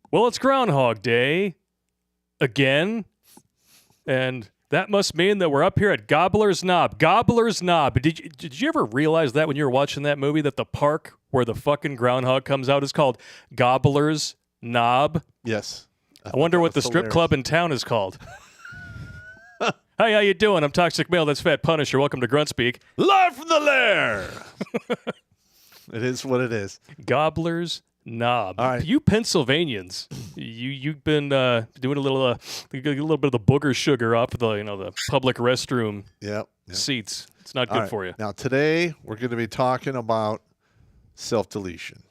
Well, it's Groundhog Day again, and that must mean that we're up here at Gobbler's Knob. Gobbler's Knob. Did you ever realize that when you were watching that movie that the park where the fucking groundhog comes out is called Gobbler's Knob? Yes. I wonder what the strip club in town is called. Hey, how you doing? I'm Toxic Male. That's Fat Punisher. Welcome to Grunt Speak. Live from the lair. It is what it is. Gobbler's Knob. All right. You Pennsylvanians, you've been doing a little bit of the booger sugar off of the public restroom Yep. seats. It's not good All right. for you. Now today we're going to be talking about self-deletion.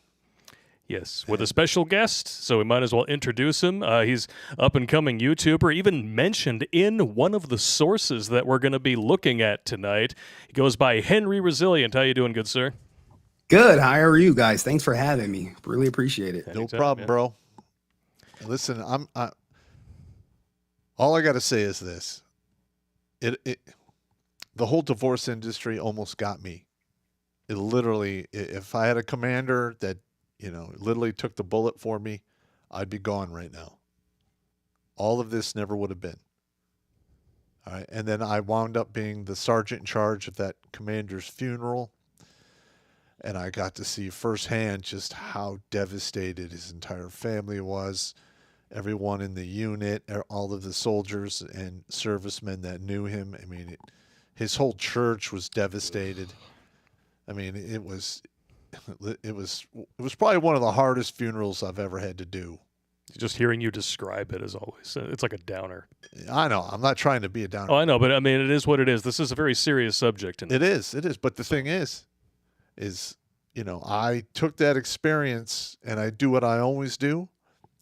Yes, with a special guest, so we might as well introduce him. He's up-and-coming YouTuber, even mentioned in one of the sources that we're going to be looking at tonight. He goes by Henry Resilient. How you doing, good sir? Good. How are you guys? Thanks for having me. Really appreciate it. No Anytime, problem, man. bro. Listen, all I got to say is this. The whole divorce industry almost got me. It literally, if I had a commander that, literally took the bullet for me, I'd be gone right now. All of this never would have been. All right. And then I wound up being the sergeant in charge of that commander's funeral. And I got to see firsthand just how devastated his entire family was. Everyone in the unit, all of the soldiers and servicemen that knew him. I mean, his whole church was devastated. I mean, it was probably one of the hardest funerals I've ever had to do. Just hearing you describe it is always, it's like a downer. I know. I'm not trying to be a downer. Oh, I know, but I mean, it is what it is. This is a very serious subject. And It is. But the thing is, I took that experience and I do what I always do.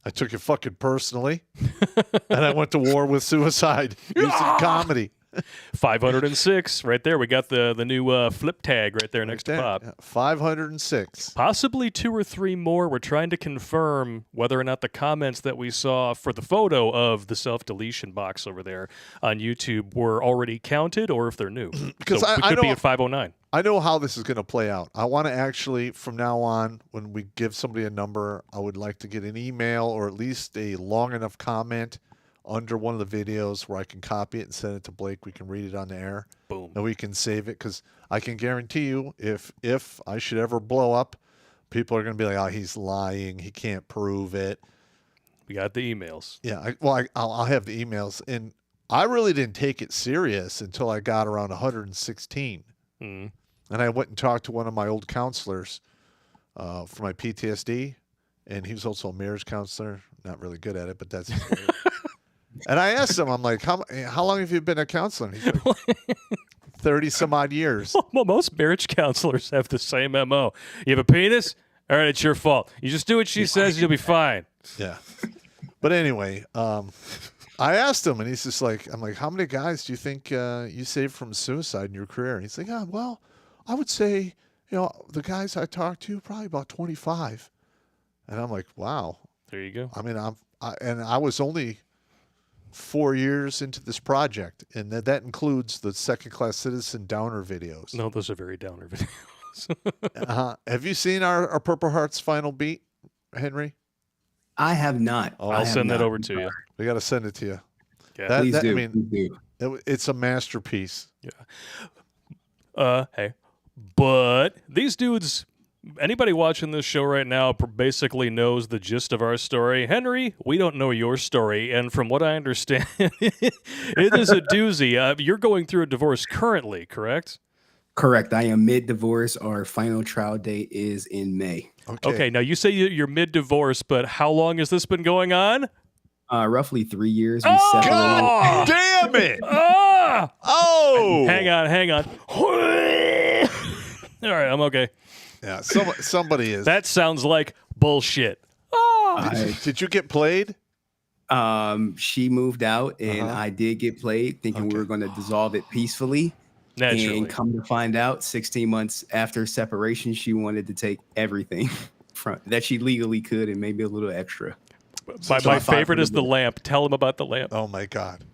I took it fucking personally and I went to war with suicide using comedy. 506, right there. We got the new flip tag right there next to Bob. Yeah, 506. Possibly 2 or 3 more. We're trying to confirm whether or not the comments that we saw for the photo of the self-deletion box over there on YouTube were already counted or if they're new. Because so I we could know, be at 509. I know how this is going to play out. I want to actually, from now on, when we give somebody a number, I would like to get an email or at least a long enough comment under one of the videos where I can copy it and send it to Blake. We can read it on the air. Boom. And we can save it because I can guarantee you if I should ever blow up, people are going to be like, oh, he's lying. He can't prove it. We got the emails. Yeah. I'll have the emails. And I really didn't take it serious until I got around 116. Mm. And I went and talked to one of my old counselors for my PTSD. And he was also a marriage counselor. Not really good at it, but that's And I asked him, I'm like, how long have you been a counselor? And he's like, 30 some odd years. Well, most marriage counselors have the same MO. You have a penis? All right, it's your fault. You just do what she says, you'll be fine. Yeah. But anyway, I asked him, and he's just like, I'm like, how many guys do you think you saved from suicide in your career? And he's like, well, I would say, the guys I talked to, probably about 25. And I'm like, wow. There you go. I mean, I was only 4 years into this project, and that includes the second-class citizen downer videos. No, those are very downer videos. Have you seen our Purple Hearts final beat, Henry? I have not. Oh, I'll send that over to you. We got to send it to you. Yeah. Please do. I mean, Please do. it's a masterpiece. Yeah. Hey, but these dudes, anybody watching this show right now basically knows the gist of our story. Henry, we don't know your story, and from what I understand, it is a doozy. You're going through a divorce currently, correct? Correct. I am mid-divorce. Our final trial date is in May. Okay, now you say you're mid-divorce, but how long has this been going on? Roughly 3 years. God damn it! Oh! Hang on. All right, I'm okay. Yeah, somebody is. That sounds like bullshit. Did you get played? She moved out, and I did get played, thinking we were going to dissolve it peacefully. Naturally. And come to find out, 16 months after separation, she wanted to take everything that she legally could and maybe a little extra. My favorite is the lamp. Tell him about the lamp. Oh, my God.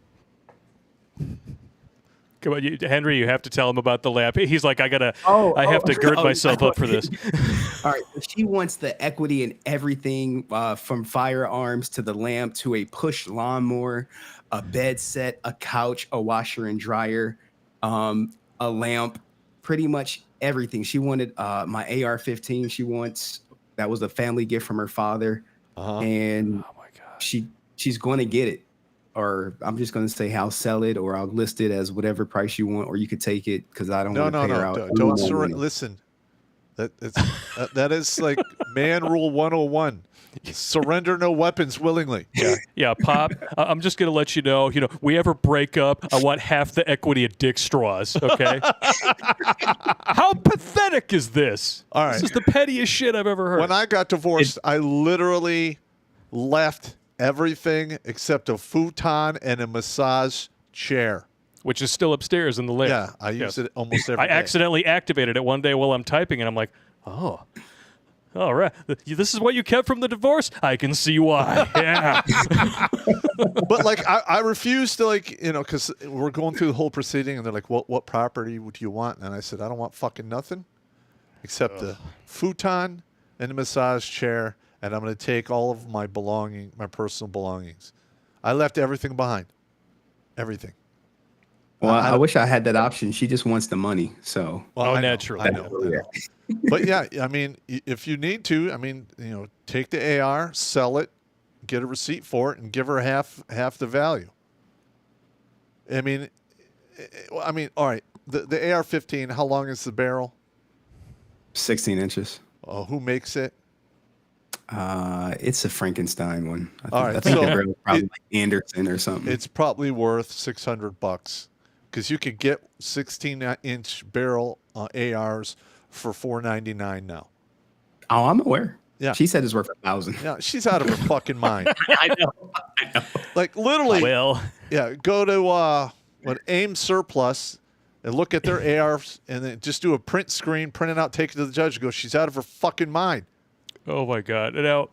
Come on, Henry, you have to tell him about the lamp. He's like, I have to gird myself up for this. All right. She wants the equity in everything, from firearms to the lamp to a push lawnmower, a bed set, a couch, a washer and dryer, a lamp, pretty much everything. She wanted my AR-15. That was a family gift from her father. And Oh my God. she's going to get it. Or I'm just going to say I'll sell it, or I'll list it as whatever price you want, or you could take it because I don't want to pay her out. Don't surrender. Listen, that is like man rule 101. Surrender no weapons willingly. Yeah, Pop, I'm just going to let you know, we ever break up, I want half the equity of Dick Straws, okay? How pathetic is this? All right. This is the pettiest shit I've ever heard. When I got divorced, I literally left everything except a futon and a massage chair. Which is still upstairs in the lift. Yeah, I use it almost every I day. accidentally activated it one day while I'm typing, and I'm like, oh, all right. This is what you kept from the divorce? I can see why. Yeah. But, like, I refuse to, like, because we're going through the whole proceeding, and they're like, what property would you want? And I said, I don't want fucking nothing except the futon and the massage chair, and I'm going to take all of my personal belongings. I left everything behind. Everything. Well, I wish I had that option. She just wants the money. So, well, naturally. I know. But yeah, I mean, if you need to, I mean, take the AR, sell it, get a receipt for it, and give her half the value. I mean, all right. The AR-15, how long is the barrel? 16 inches. Who makes it? It's a Frankenstein one. All right, I think so the barrel is probably like Anderson or something. It's probably worth $600 because you could get 16-inch barrel ARs for $499 now. Oh, I'm aware. Yeah. She said it's worth $1,000. Yeah, she's out of her fucking mind. I know. Like, literally. Well, Yeah, go to AIM Surplus and look at their ARs and then just do a print screen, print it out, take it to the judge, and go, she's out of her fucking mind. oh my God. Now,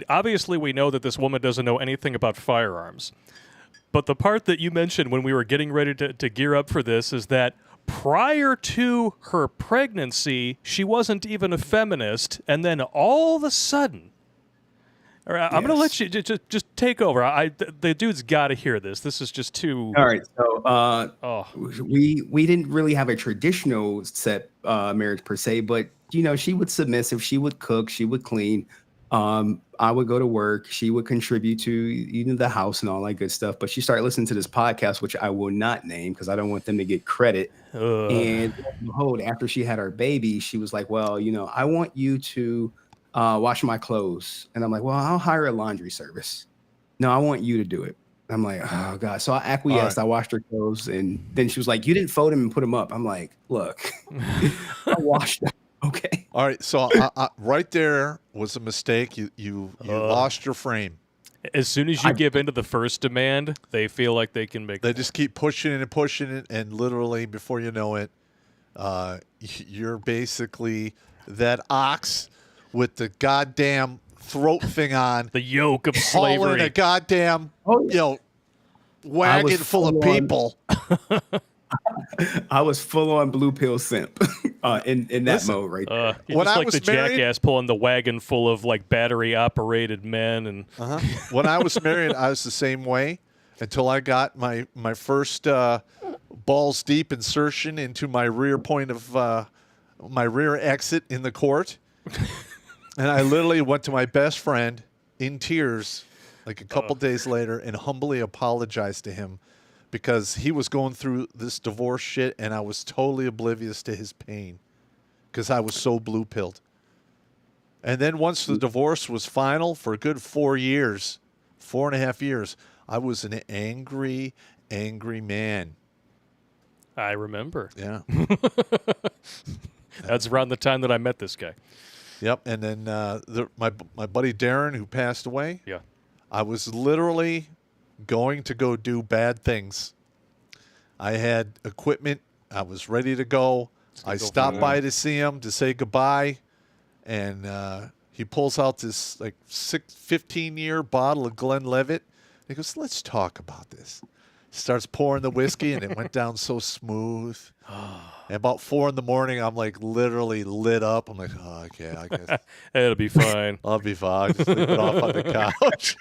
obviously we know that this woman doesn't know anything about firearms. But the part that you mentioned when we were getting ready to gear up for this is that prior to her pregnancy, she wasn't even a feminist, and then all of a sudden, all right, I'm going to let you just take over. The dude's got to hear this. This is just too. All right, so we didn't really have a traditional set marriage per se, but she would submissive, she would cook, she would clean. I would go to work. She would contribute to the house and all that good stuff. But she started listening to this podcast, which I will not name because I don't want them to get credit. And behold, after she had our baby, she was like, well, I want you to wash my clothes. And I'm like, well, I'll hire a laundry service. No, I want you to do it. I'm like, oh God. So I acquiesced. Right. I washed her clothes. And then she was like, you didn't fold them and put them up. I'm like, look, I washed them. Okay. All right. So right there was a mistake. You lost your frame. As soon as you give into the first demand, they feel like they can make. They just keep pushing it and pushing it, and literally before you know it, you're basically that ox with the goddamn throat thing on, the yoke of slavery, hauling a goddamn wagon full of people. I was full on blue pill simp in that mode right there. When just I like was the married, jackass pulling the wagon full of like battery operated men and. When I was married, I was the same way until I got my first balls deep insertion into my rear point of my rear exit in the court, and I literally went to my best friend in tears, like a couple days later, and humbly apologized to him. Because he was going through this divorce shit, and I was totally oblivious to his pain because I was so blue-pilled. And then once the divorce was final for a good 4 years, 4.5 years, I was an angry, angry man. I remember. Yeah. That's around the time that I met this guy. Yep. And then my buddy Darren, who passed away. Yeah. I was literally going to go do bad things. I had equipment. I was ready to go. I stopped by to see him to say goodbye, and he pulls out this like 15-year bottle of Glenlivet. He goes, "Let's talk about this." Starts pouring the whiskey, and it went down so smooth. And about 4 a.m, I'm like literally lit up. I'm like, oh, okay, I guess It'll be fine. I'll be fine. Just sleep it off on the couch.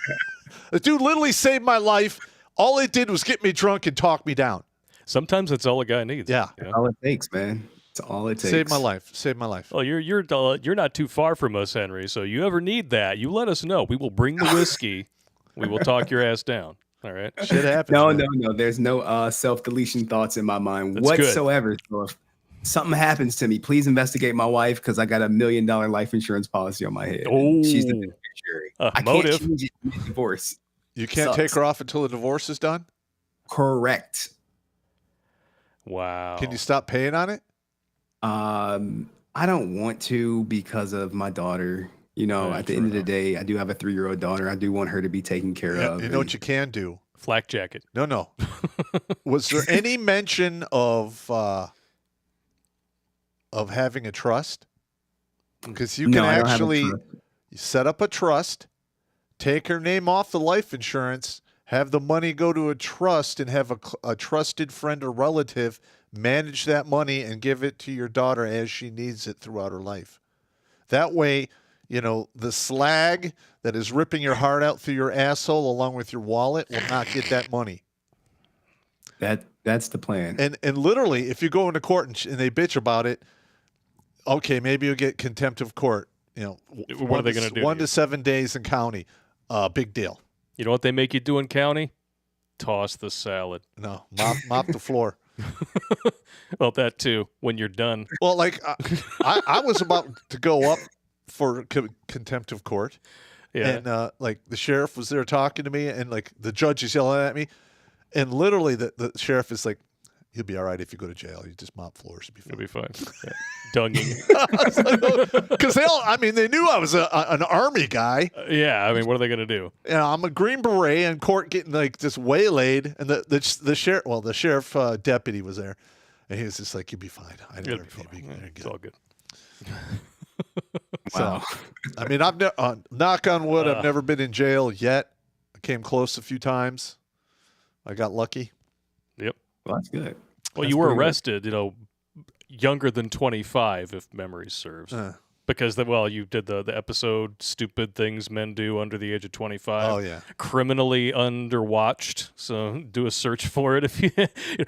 The dude literally saved my life. All it did was get me drunk and talk me down. Sometimes that's all a guy needs. Yeah. That's all it takes, man. It's all it takes. Saved my life. Saved my life. Well, you're not too far from us, Henry. So you ever need that, you let us know. We will bring the whiskey. We will talk your ass down. All right. Shit happens. No. There's no self-deletion thoughts in my mind That's whatsoever. So if something happens to me, please investigate my wife because I got $1 million life insurance policy on my head. Oh, she's the beneficiary. I motive. can't change it in divorce. You can't Sucks. take her off until the divorce is done? Correct. Wow. Can you stop paying on it? I don't want to because of my daughter. You know, Yeah, at the fair end of the enough. day, I do have a 3-year-old daughter. I do want her to be taken care of. You know what you can do? Flak jacket. No. Was there any mention of having a trust? Because you can I don't have a actually trust. set up a trust, take her name off the life insurance, have the money go to a trust, and have a trusted friend or relative manage that money and give it to your daughter as she needs it throughout her life. That way, you know, the slag that is ripping your heart out through your asshole along with your wallet will not get that money. That's the plan. And literally, if you go into court and they bitch about it, okay, maybe you'll get contempt of court. You know, What are they going to do? 1 to 7 days in county. Big deal. You know what they make you do in county? Toss the salad. No, mop the floor. Well, that too. When you're done. Well, like I was about to go up for contempt of court, Yeah. and like the sheriff was there talking to me, and like the judge is yelling at me, and literally the sheriff is like, "You'll be all right if you go to jail. You just mop floors. It'll be fine. Yeah. Dunging. Because they knew I was an army guy. Yeah. I mean, what are they going to do? You know, I'm a Green Beret in court getting like just waylaid, and the sheriff deputy was there, and he was just like, "You'll be fine. I know It'll be fine. It's all good. Wow. So, I mean, I've knock on wood, I've never been in jail yet. I came close a few times. I got lucky. Yep. Well, that's good. Well, That's you were pretty good. arrested, younger than 25, if memory serves. Because, you did the episode Stupid Things Men Do Under the Age of 25. Oh, yeah. Criminally underwatched. So do a search for it. If you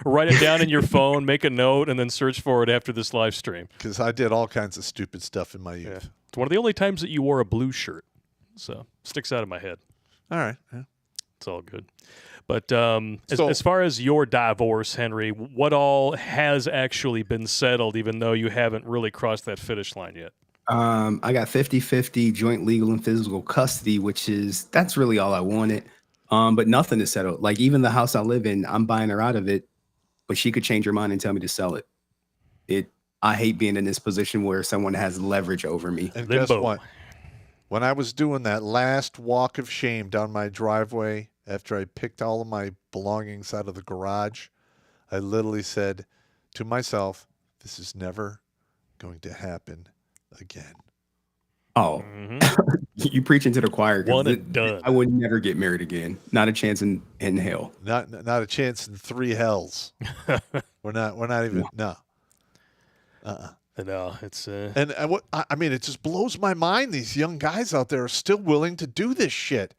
write it down in your phone, make a note, and then search for it after this live stream. Because I did all kinds of stupid stuff in my youth. Yeah. It's one of the only times that you wore a blue shirt. So sticks out of my head. All right. Yeah. It's all good. But as far as your divorce, Henry, what all has actually been settled, even though you haven't really crossed that finish line yet? I got 50-50 joint legal and physical custody, that's really all I wanted. But nothing is settled. Like even the house I live in, I'm buying her out of it, but she could change her mind and tell me to sell it. I hate being in this position where someone has leverage over me. And Limbo. guess what? When I was doing that last walk of shame down my driveway after I picked all of my belongings out of the garage, I literally said to myself, this is never going to happen again. Oh, you preaching to the choir. 'Cause One and done. I would never get married again. Not a chance in hell. Not a chance in 3 hells. We're not even no. No, it's And I mean, it just blows my mind. These young guys out there are still willing to do this shit.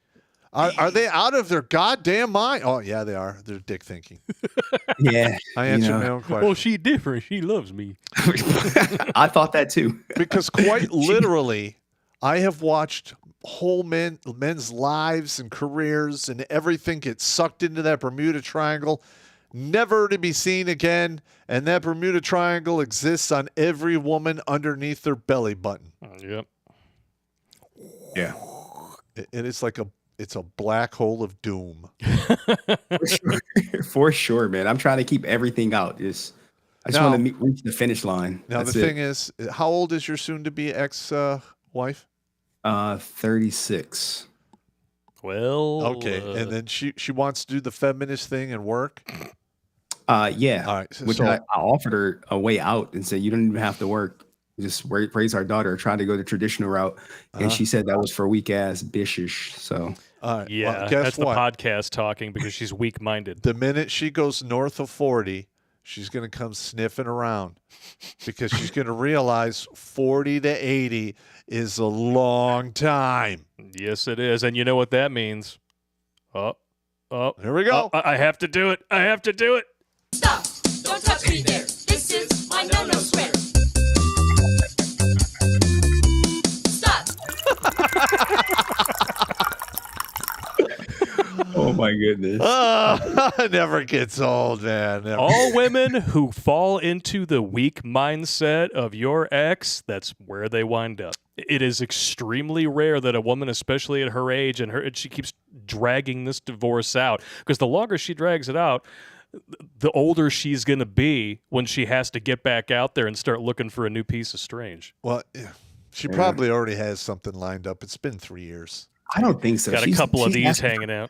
Are they out of their goddamn mind? Oh yeah, they are. They're dick thinking. Yeah. I answered my own question. well, she different. She loves me. I thought that too. Because quite literally, I have watched whole men's lives and careers and everything get sucked into that Bermuda Triangle, never to be seen again. And that Bermuda Triangle exists on every woman underneath their belly button. Yep. Yeah. And it's like it's a black hole of doom. For sure, man. I'm trying to keep everything out. I just Now- want to reach the finish line. Now That's the thing is, how old is your soon-to-be ex-wife? 36. Well. Okay, and then she wants to do the feminist thing and work. Yeah. All right, Which I offered her a way out and said, you don't even have to work. Just raise our daughter, try to go the traditional route. And she said that was for weak ass bitches. So All right. Yeah, well, guess that's what? the podcast talking because she's weak-minded. The minute she goes north of 40, she's going to come sniffing around because she's going to realize 40 to 80 is a long time. Yes, it is. And you know what that means. Oh, Here we go. I have to do it. I have to do it. Stop! Don't touch me there. This is my no-no square. Stop! Oh my goodness. It never gets old, man. Never. All women who fall into the weak mindset of your ex, that's where they wind up. It is extremely rare that a woman, especially at her age, and she keeps dragging this divorce out, because the longer she drags it out, the older she's going to be when she has to get back out there and start looking for a new piece of strange. Well, she probably already has something lined up. It's been 3 years. I don't think so. Got a couple of these asking hanging out.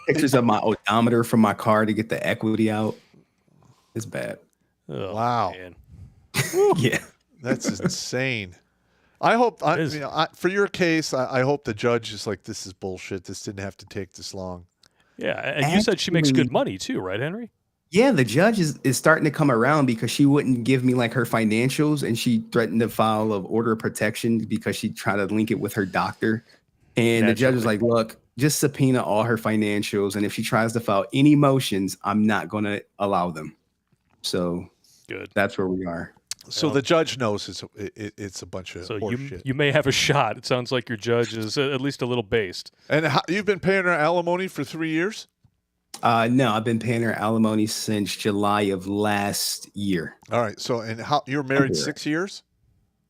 pictures of my odometer from my car to get the equity out. It's bad. Oh, Wow. man. Yeah. That's insane. I hope, for your case, I hope the judge is like, this is bullshit. This didn't have to take this long. Yeah, and you said she makes Actually- good money too, right, Henry? Yeah, the judge is starting to come around because she wouldn't give me like her financials, and she threatened to file of order of protection because she tried to link it with her doctor. And the judge was like, look, just subpoena all her financials, and if she tries to file any motions, I'm not going to allow them. So Good. that's where we are. So the judge knows it's a bunch of So horseshit. you may have a shot. It sounds like your judge is at least a little based. And you've been paying her alimony for 3 years? No, I've been paying her alimony since July of last year. All right. So, and how you were married Okay. 6 years?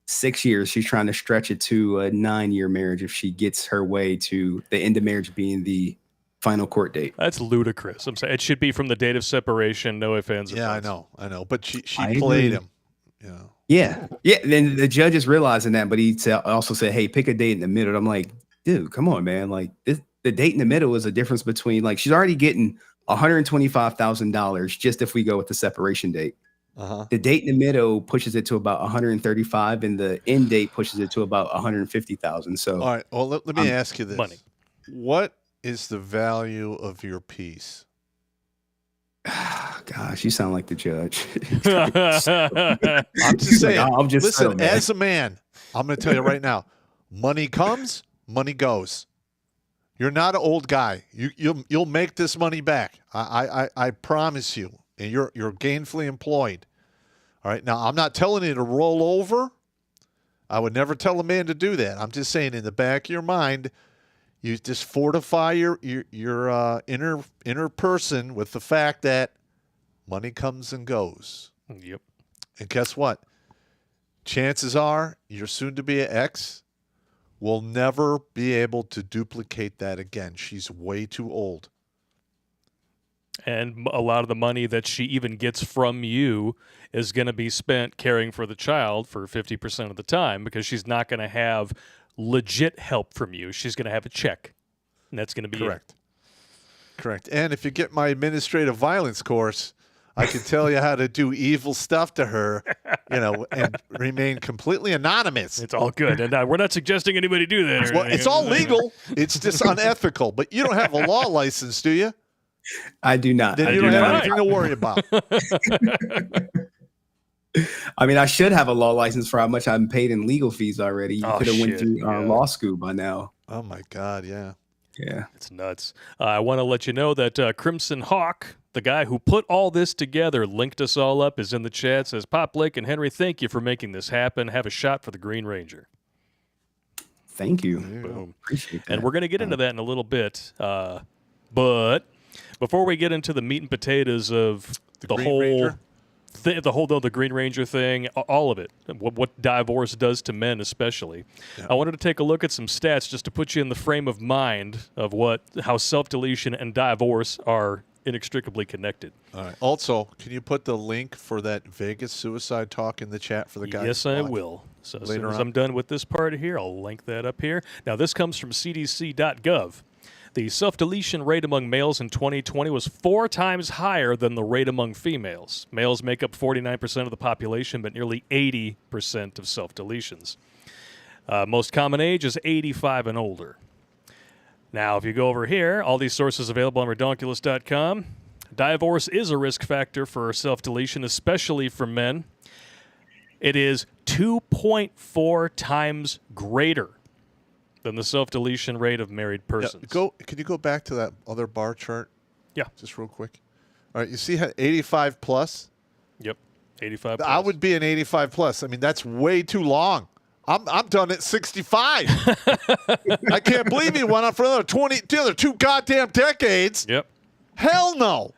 6 years. She's trying to stretch it to a 9-year marriage if she gets her way to the end of marriage being the final court date. That's ludicrous. I'm saying it should be from the date of separation. No ifs, ands, or Yeah, buts. I know. But she I played agree. him. You know. Yeah. Yeah. Then the judge is realizing that, but he also said, hey, pick a date in the middle. I'm like, dude, come on, man. Like the date in the middle is a difference between, like, she's already getting $125,000 just if we go with the separation date. Uh-huh. The date in the middle pushes it to about 135, and the end date pushes it to about 150,000. So, All right. Well, let me ask you this. money. What is the value of your peace? gosh, you sound like the judge. I'm just saying. I'm just listen, settled, man. as a man, I'm going to tell you right now, money comes, money goes. You're not an old guy. You'll make this money back. I promise you. And you're gainfully employed. All right. Now, I'm not telling you to roll over. I would never tell a man to do that. I'm just saying, in the back of your mind, you just fortify your inner person with the fact that money comes and goes. Yep. And guess what? Chances are your soon-to-be ex will never be able to duplicate that again. She's way too old. And a lot of the money that she even gets from you is going to be spent caring for the child for 50% of the time, because she's not going to have legit help from you. She's going to have a check, and that's going to be Correct. Correct. And if you get my administrative violence course, I can tell you how to do evil stuff to her, and remain completely anonymous. It's all good. And we're not suggesting anybody do that. Well, it's all legal. It's just unethical. But you don't have a law license, do you? I do not. Then I you do don't have not. anything to worry about. I mean, I should have a law license for how much I'm paid in legal fees already. You Oh, could have went shit, through yeah. law school by now. Oh, my God, yeah. Yeah. It's nuts. I want to let you know that Crimson Hawk, the guy who put all this together, linked us all up, is in the chat, says, Pop, Blake, and Henry, thank you for making this happen. Have a shot for the Green Ranger. Thank you. Boom. Appreciate that. And we're going to get into that in a little bit. But before we get into the meat and potatoes of the Green whole Ranger? the Green Ranger thing, all of it, what divorce does to men especially, Yeah. I wanted to take a look at some stats just to put you in the frame of mind of how self-deletion and divorce are inextricably connected. All right. Also, can you put the link for that Vegas suicide talk in the chat for the guys? Yes, I will. So as soon later as on. I'm done with this part here, I'll link that up here. Now, this comes from CDC.gov. The self-deletion rate among males in 2020 was 4 times higher than the rate among females. Males make up 49% of the population, but nearly 80% of self-deletions. Most common age is 85 and older. Now, if you go over here, all these sources available on Redonkulas.com. Divorce is a risk factor for self-deletion, especially for men. It is 2.4 times greater than the self-deletion rate of married persons. Can you go back to that other bar chart? Yeah. Just real quick. All right, you see how 85 plus? Yep, 85 plus. I would be an 85 plus. I mean, that's way too long. I'm done at 65. I can't believe he went on for another 2 goddamn decades. Yep. Hell no.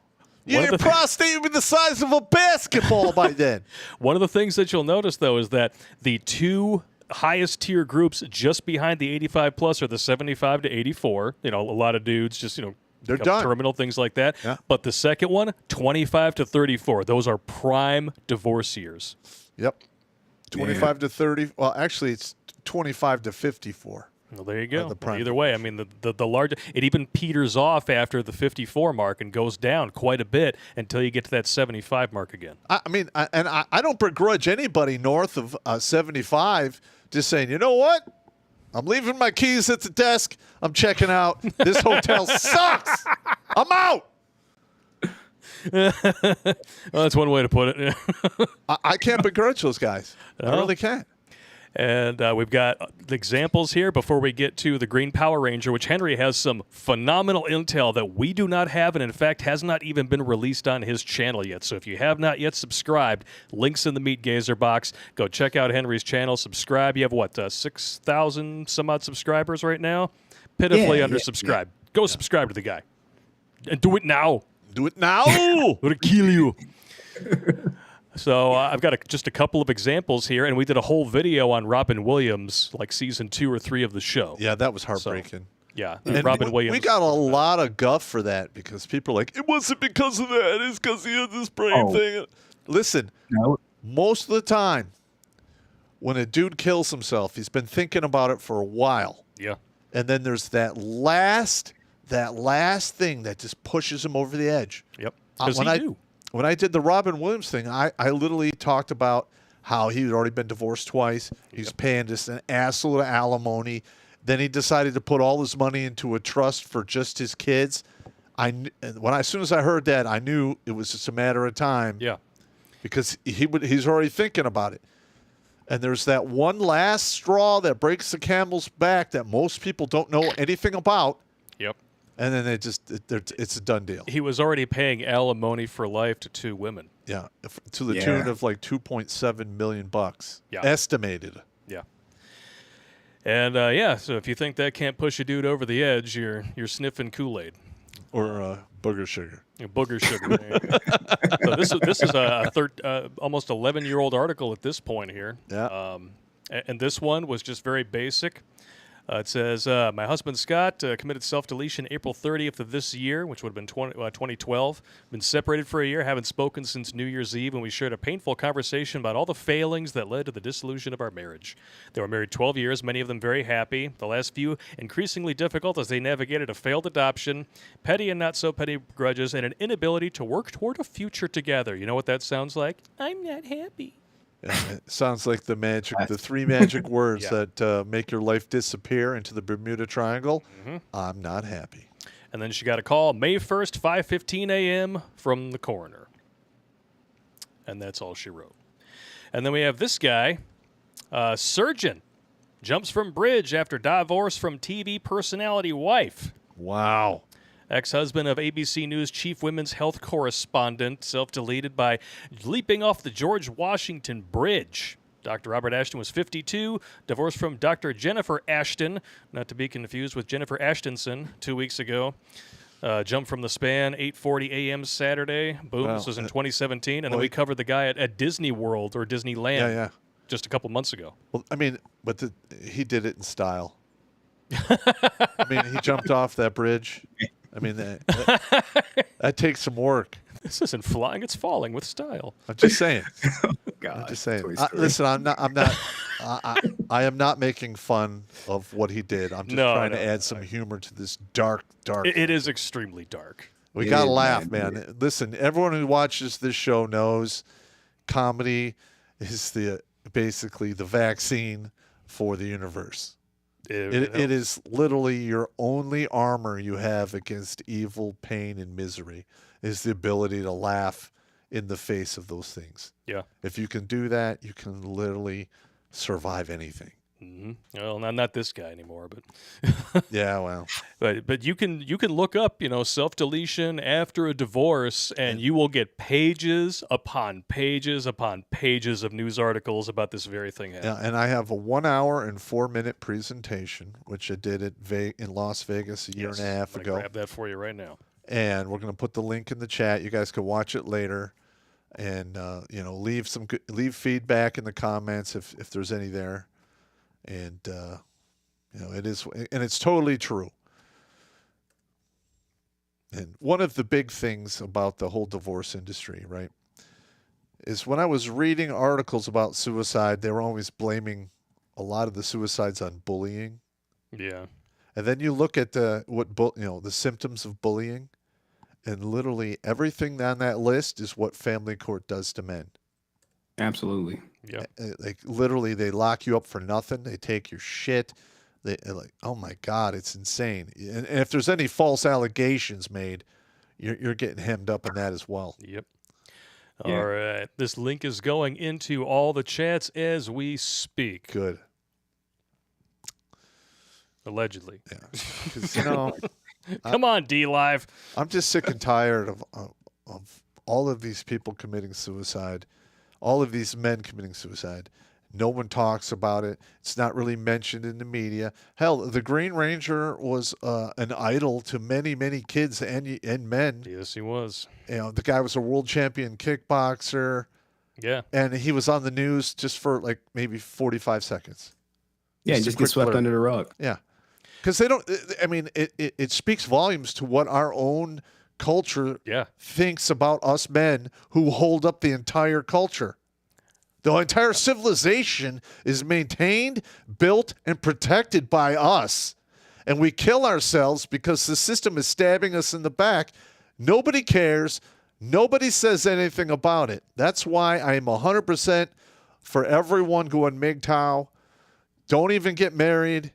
Your prostate would be the size of a basketball by then. One of the things that you'll notice, though, is that the two highest tier groups just behind the 85 plus are the 75 to 84. You know, a lot of dudes just, they're done. Terminal, things like that. Yeah. But the second one, 25 to 34. Those are prime divorce years. Yep. 25 to 30. Well, actually, it's 25 to 54. Well, there you go. The prime Either way, I mean, the large, it even peters off after the 54 mark and goes down quite a bit until you get to that 75 mark again. I mean, I don't begrudge anybody north of 75 just saying, you know what? I'm leaving my keys at the desk. I'm checking out. This hotel sucks. I'm out. Well, that's one way to put it. I can't begrudge those guys. I really can't. And we've got the examples here before we get to the Green Power Ranger, which Henry has some phenomenal intel that we do not have, and in fact has not even been released on his channel yet. So if you have not yet subscribed, links in the Meat Gazer box. Go check out Henry's channel. Subscribe. You have, 6,000 some odd subscribers right now? Pitifully undersubscribed. Yeah. Go subscribe to the guy. And do it now. Do it now. I'm going to kill you. So I've got just a couple of examples here, and we did a whole video on Robin Williams, like season 2 or 3 of the show. Yeah, that was heartbreaking. Yeah, And Robin Williams. We got a lot of guff for that because people are like, it wasn't because of that. It's because he had this brain thing. Listen, most of the time, when a dude kills himself, he's been thinking about it for a while. Yeah. And then there's that last thing that just pushes him over the edge. Yep. When I did the Robin Williams thing, I literally talked about how he had already been divorced twice. He's paying just an assload of alimony. Then he decided to put all his money into a trust for just his kids. As soon as I heard that, I knew it was just a matter of time. Yeah. Because he's already thinking about it. And there's that one last straw that breaks the camel's back that most people don't know anything about. Yep. And then it's a done deal. He was already paying alimony for life to 2 women. Yeah, to the tune of like $2.7 million estimated. Yeah. And so if you think that can't push a dude over the edge, you're sniffing Kool-Aid Or booger sugar. Booger sugar. So this is a almost 11-year-old article at this point here. Yeah. And this one was just very basic. It says, my husband Scott committed self-deletion April 30th of this year, which would have been 2012. Been separated for a year, haven't spoken since New Year's Eve, and we shared a painful conversation about all the failings that led to the dissolution of our marriage. They were married 12 years, many of them very happy. The last few increasingly difficult as they navigated a failed adoption, petty and not so petty grudges, and an inability to work toward a future together. You know what that sounds like? I'm not happy. Yeah, it sounds like the 3 magic words that make your life disappear into the Bermuda Triangle. Mm-hmm. I'm not happy. And then she got a call May 1st, 5:15 a.m. from the coroner. And that's all she wrote. And then we have this guy, surgeon, jumps from bridge after divorce from TV personality wife. Wow. Ex-husband of ABC News chief women's health correspondent, self-deleted by leaping off the George Washington Bridge. Dr. Robert Ashton was 52, divorced from Dr. Jennifer Ashton, not to be confused with Jennifer Ashtonson, 2 weeks ago. Jumped from the span, 8:40 a.m. Saturday. Boom, this was in 2017. And then we covered the guy at Disney World or Disneyland just a couple months ago. Well, I mean, but he did it in style. I mean, he jumped off that bridge. I mean, that takes some work. This isn't flying; it's falling with style. I'm just saying. God, I'm just saying. Listen, I am not making fun of what he did. I'm just trying to add some humor to this dark. It is extremely dark. We gotta laugh, man. Listen, everyone who watches this show knows comedy is basically the vaccine for the universe. It is literally your only armor you have against evil, pain, and misery is the ability to laugh in the face of those things. Yeah. If you can do that, you can literally survive anything. Mm-hmm. Well, not this guy anymore, but Yeah, well, but you can look up, self-deletion after a divorce, and you will get pages upon pages upon pages of news articles about this very thing happening. yeah, and I have a 1 hour and 4 minute presentation, which I did in Las Vegas a year and a half I'm ago. gonna grab that for you right now. And we're going to put the link in the chat. You guys can watch it later, and leave feedback in the comments if there's any there. And it is, and it's totally true. And one of the big things about the whole divorce industry, right, is when I was reading articles about suicide, they were always blaming a lot of the suicides on bullying. Yeah. And then you look at the symptoms of bullying, and literally everything on that list is what family court does to men. Absolutely. Yeah. Like literally, they lock you up for nothing. They take your shit. Oh my God, it's insane. And if there's any false allegations made, you're getting hemmed up in that as well. Yep. Yeah. All right. This link is going into all the chats as we speak. Good. Allegedly. Yeah. 'Cause, Come on, D-Live. I'm just sick and tired of all of these people committing suicide, all of these men committing suicide. No one talks about it. It's not really mentioned in the media. Hell, the Green Ranger was an idol to many, many kids and men. Yes, he was. The guy was a world champion kickboxer. Yeah. And he was on the news just for like maybe 45 seconds. Yeah, and just get swept under the rug. Yeah. Because they don't, I mean, it speaks volumes to what our own culture thinks about us men who hold up the entire culture. The entire civilization is maintained, built, and protected by us. And we kill ourselves because the system is stabbing us in the back. Nobody cares. Nobody says anything about it. That's why I'm 100% for everyone going MGTOW. Don't even get married.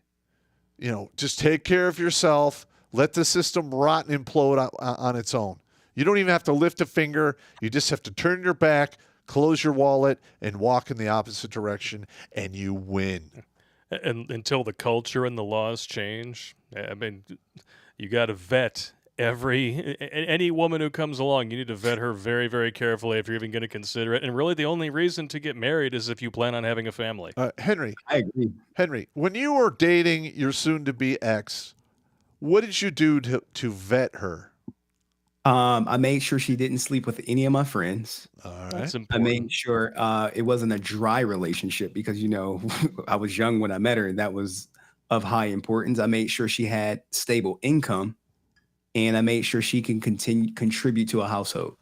Just take care of yourself. Let the system rot and implode on its own. You don't even have to lift a finger. You just have to turn your back, close your wallet, and walk in the opposite direction, and you win. And until the culture and the laws change, I mean, you got to vet any woman who comes along. You need to vet her very, very carefully if you're even going to consider it. And really, the only reason to get married is if you plan on having a family. Henry, I agree. Henry, when you were dating your soon-to-be ex, what did you do to vet her? I made sure she didn't sleep with any of my friends. All right. That's I important. made sure it wasn't a dry relationship because, I was young when I met her and that was of high importance. I made sure she had stable income and I made sure she can contribute to a household.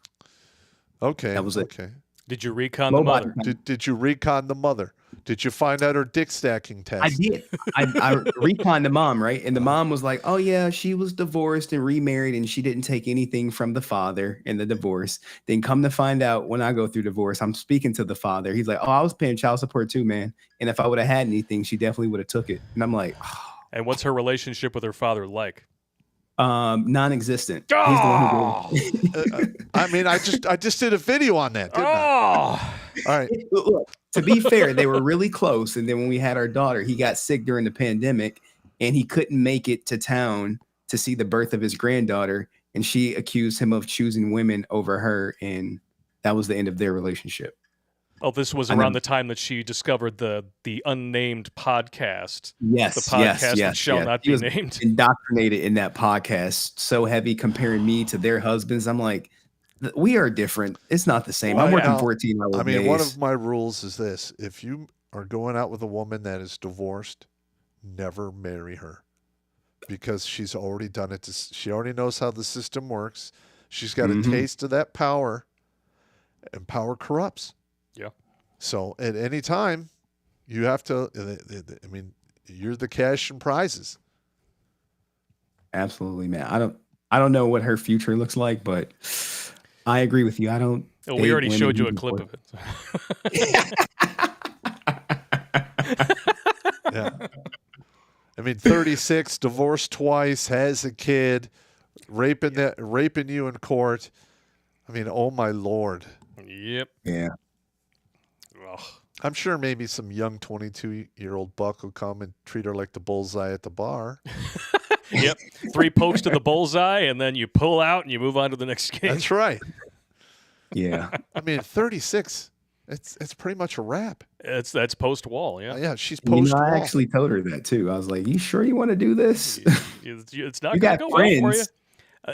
Okay. That was it. Okay. Did you recon the mother? Did you recon the mother? Did you find out her dick stacking test? I did. I reconned the mom, right? And the mom was like, oh, yeah, she was divorced and remarried and she didn't take anything from the father in the divorce. Then come to find out when I go through divorce, I'm speaking to the father. He's like, oh, I was paying child support too, man. And if I would have had anything, she definitely would have took it. And I'm like, oh. And what's her relationship with her father like? Non-existent. Oh! He's the one who did it. I mean, I just did a video on that, didn't I? All right. Look, to be fair, they were really close. And then when we had our daughter, he got sick during the pandemic and he couldn't make it to town to see the birth of his granddaughter. And she accused him of choosing women over her. And that was the end of their relationship. Oh, this was around the time that she discovered the unnamed podcast. Yes, the podcast that shall not be was named. Indoctrinated in that podcast, so heavy comparing me to their husbands. I'm like, we are different. It's not the same. Well, I'm working now, 14-hour I mean, days. one of my rules is this: if you are going out with a woman that is divorced, never marry her, because she's already done it. She already knows how the system works. She's got a taste of that power, and power corrupts. Yeah. So at any time, you have to. I mean, you're the cash and prizes. Absolutely, man. I don't know what her future looks like, but I agree with you. I don't. Oh, we already showed you a clip of it. Yeah. I mean, 36, divorced twice, has a kid, raping you in court. I mean, oh my Lord. Yep. Yeah. Ugh. I'm sure maybe some young 22-year-old buck will come and treat her like the bullseye at the bar. Yep. 3 pokes to the bullseye, and then you pull out and you move on to the next game. That's right. Yeah. I mean, 36, it's pretty much a wrap. That's post wall, yeah. Yeah, she's You know, post-wall. I actually told her that too. I was like, "You sure you want to do this? It's not You going to got go well for you. friends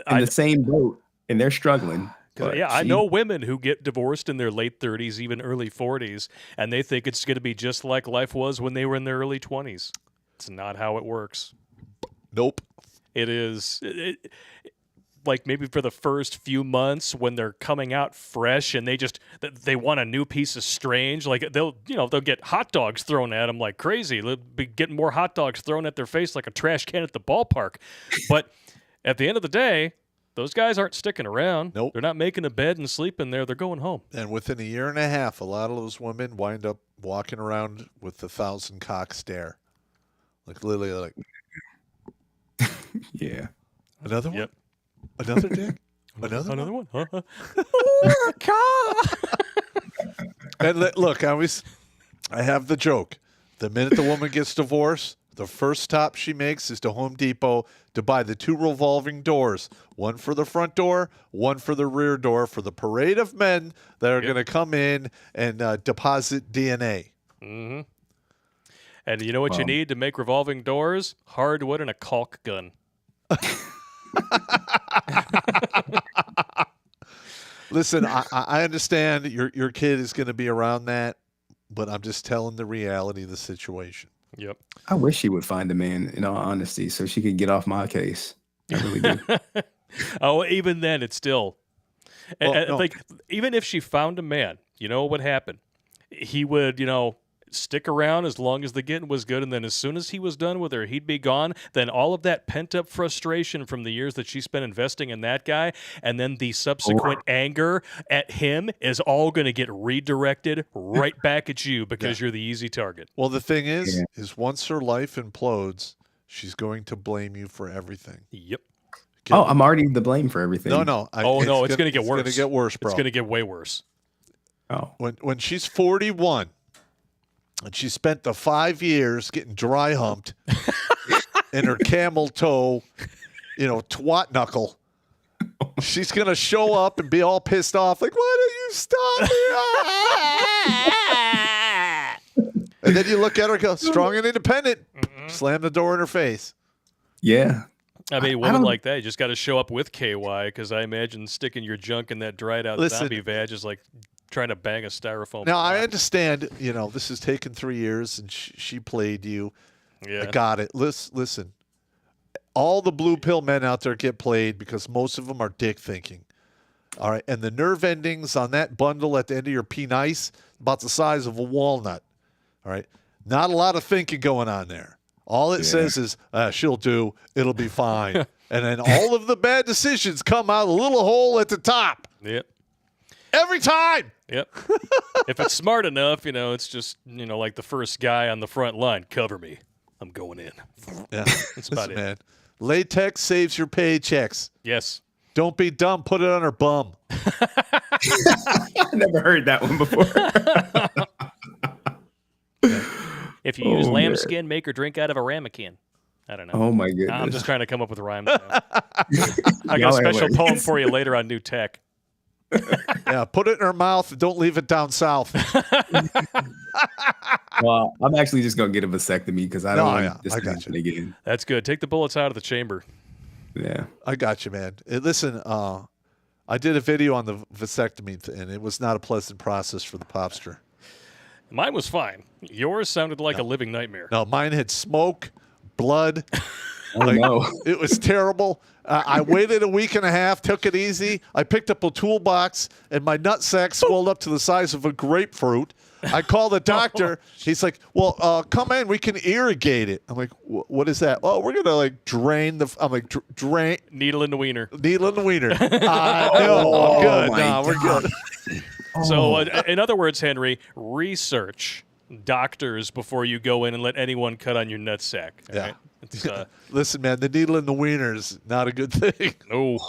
in the same boat, and they're struggling." But I know women who get divorced in their late 30s, even early 40s, and they think it's going to be just like life was when they were in their early 20s. It's not how it works. Nope. It is like maybe for the first few months when they're coming out fresh and they want a new piece of strange. Like they'll get hot dogs thrown at them like crazy. They'll be getting more hot dogs thrown at their face like a trash can at the ballpark. But at the end of the day, those guys aren't sticking around. Nope. They're not making a bed and sleeping there. They're going home. And within a year and a half, a lot of those women wind up walking around with the 1,000-cock stare. Like literally like, Yeah. another one? Yep. Another dick? Another one? Huh? And look, I have the joke. The minute the woman gets divorced, the first stop she makes is to Home Depot to buy the 2 revolving doors, one for the front door, one for the rear door, for the parade of men that are going to come in and deposit DNA. Mm-hmm. And you know what you need to make revolving doors? Hardwood and a caulk gun. Listen, I understand your kid is going to be around that, but I'm just telling the reality of the situation. Yep. I wish she would find a man, in all honesty, so she could get off my case. I really do. Oh, even then, it's still Well, no. like even if she found a man, you know what would happen? He would, stick around as long as the getting was good, and then as soon as he was done with her, he'd be gone. Then all of that pent-up frustration from the years that she spent investing in that guy, and then the subsequent anger at him is all going to get redirected right back at you because you're the easy target. Well, the thing is once her life implodes, she's going to blame you for everything. Yep. I'm already the blame for everything. No. It's going to get worse. It's going to get worse, bro. It's going to get way worse. Oh. When she's 41 and she spent the 5 years getting dry humped in her camel toe, twat knuckle, she's going to show up and be all pissed off like, why don't you stop me? And then you look at her and go, strong and independent. Slam the door in her face. Yeah. I mean, women like that, you just got to show up with KY, because I imagine sticking your junk in that dried out zombie vag is like trying to bang a styrofoam. Now, I understand, this has taken 3 years and she played you. Yeah. I got it. Listen, all the blue pill men out there get played because most of them are dick thinking. All right. And the nerve endings on that bundle at the end of your penis, about the size of a walnut. All right. Not a lot of thinking going on there. All it says is, she'll do, it'll be fine. And then all of the bad decisions come out a little hole at the top. Yep. Every time. Yep. If it's smart enough, it's just, like the first guy on the front line, cover me. I'm going in. Yeah. That's about Listen, it. man. Latex saves your paychecks. Yes. Don't be dumb. Put it on her bum. I never heard that one before. If you use lambskin, make her drink out of a ramekin. I don't know. Oh, my goodness. I'm just trying to come up with rhymes. I got a special poem for you later on New Tech. Yeah, put it in her mouth and don't leave it down south. Well, I'm actually just going to get a vasectomy because I don't want this I to got happen you. again. That's good. Take the bullets out of the chamber. Yeah. I got you, man. Listen, I did a video on the vasectomy, and it was not a pleasant process for the popster. Mine was fine. Yours sounded like a living nightmare. No, mine had smoke, blood. Oh, no. It was terrible. I waited a week and a half, took it easy. I picked up a toolbox, and my nutsack swelled up to the size of a grapefruit. I called the doctor. He's like, well, come in. We can irrigate it. I'm like, what is that? Oh, we're going to, drain the – I'm like, drain – Needle in the wiener. Needle in the wiener. No, I'm good. my No, we're God. good. So, in other words, Henry, research doctors before you go in and let anyone cut on your nutsack. All Yeah. right? It's, Listen, man, the needle in the wiener is not a good thing. no.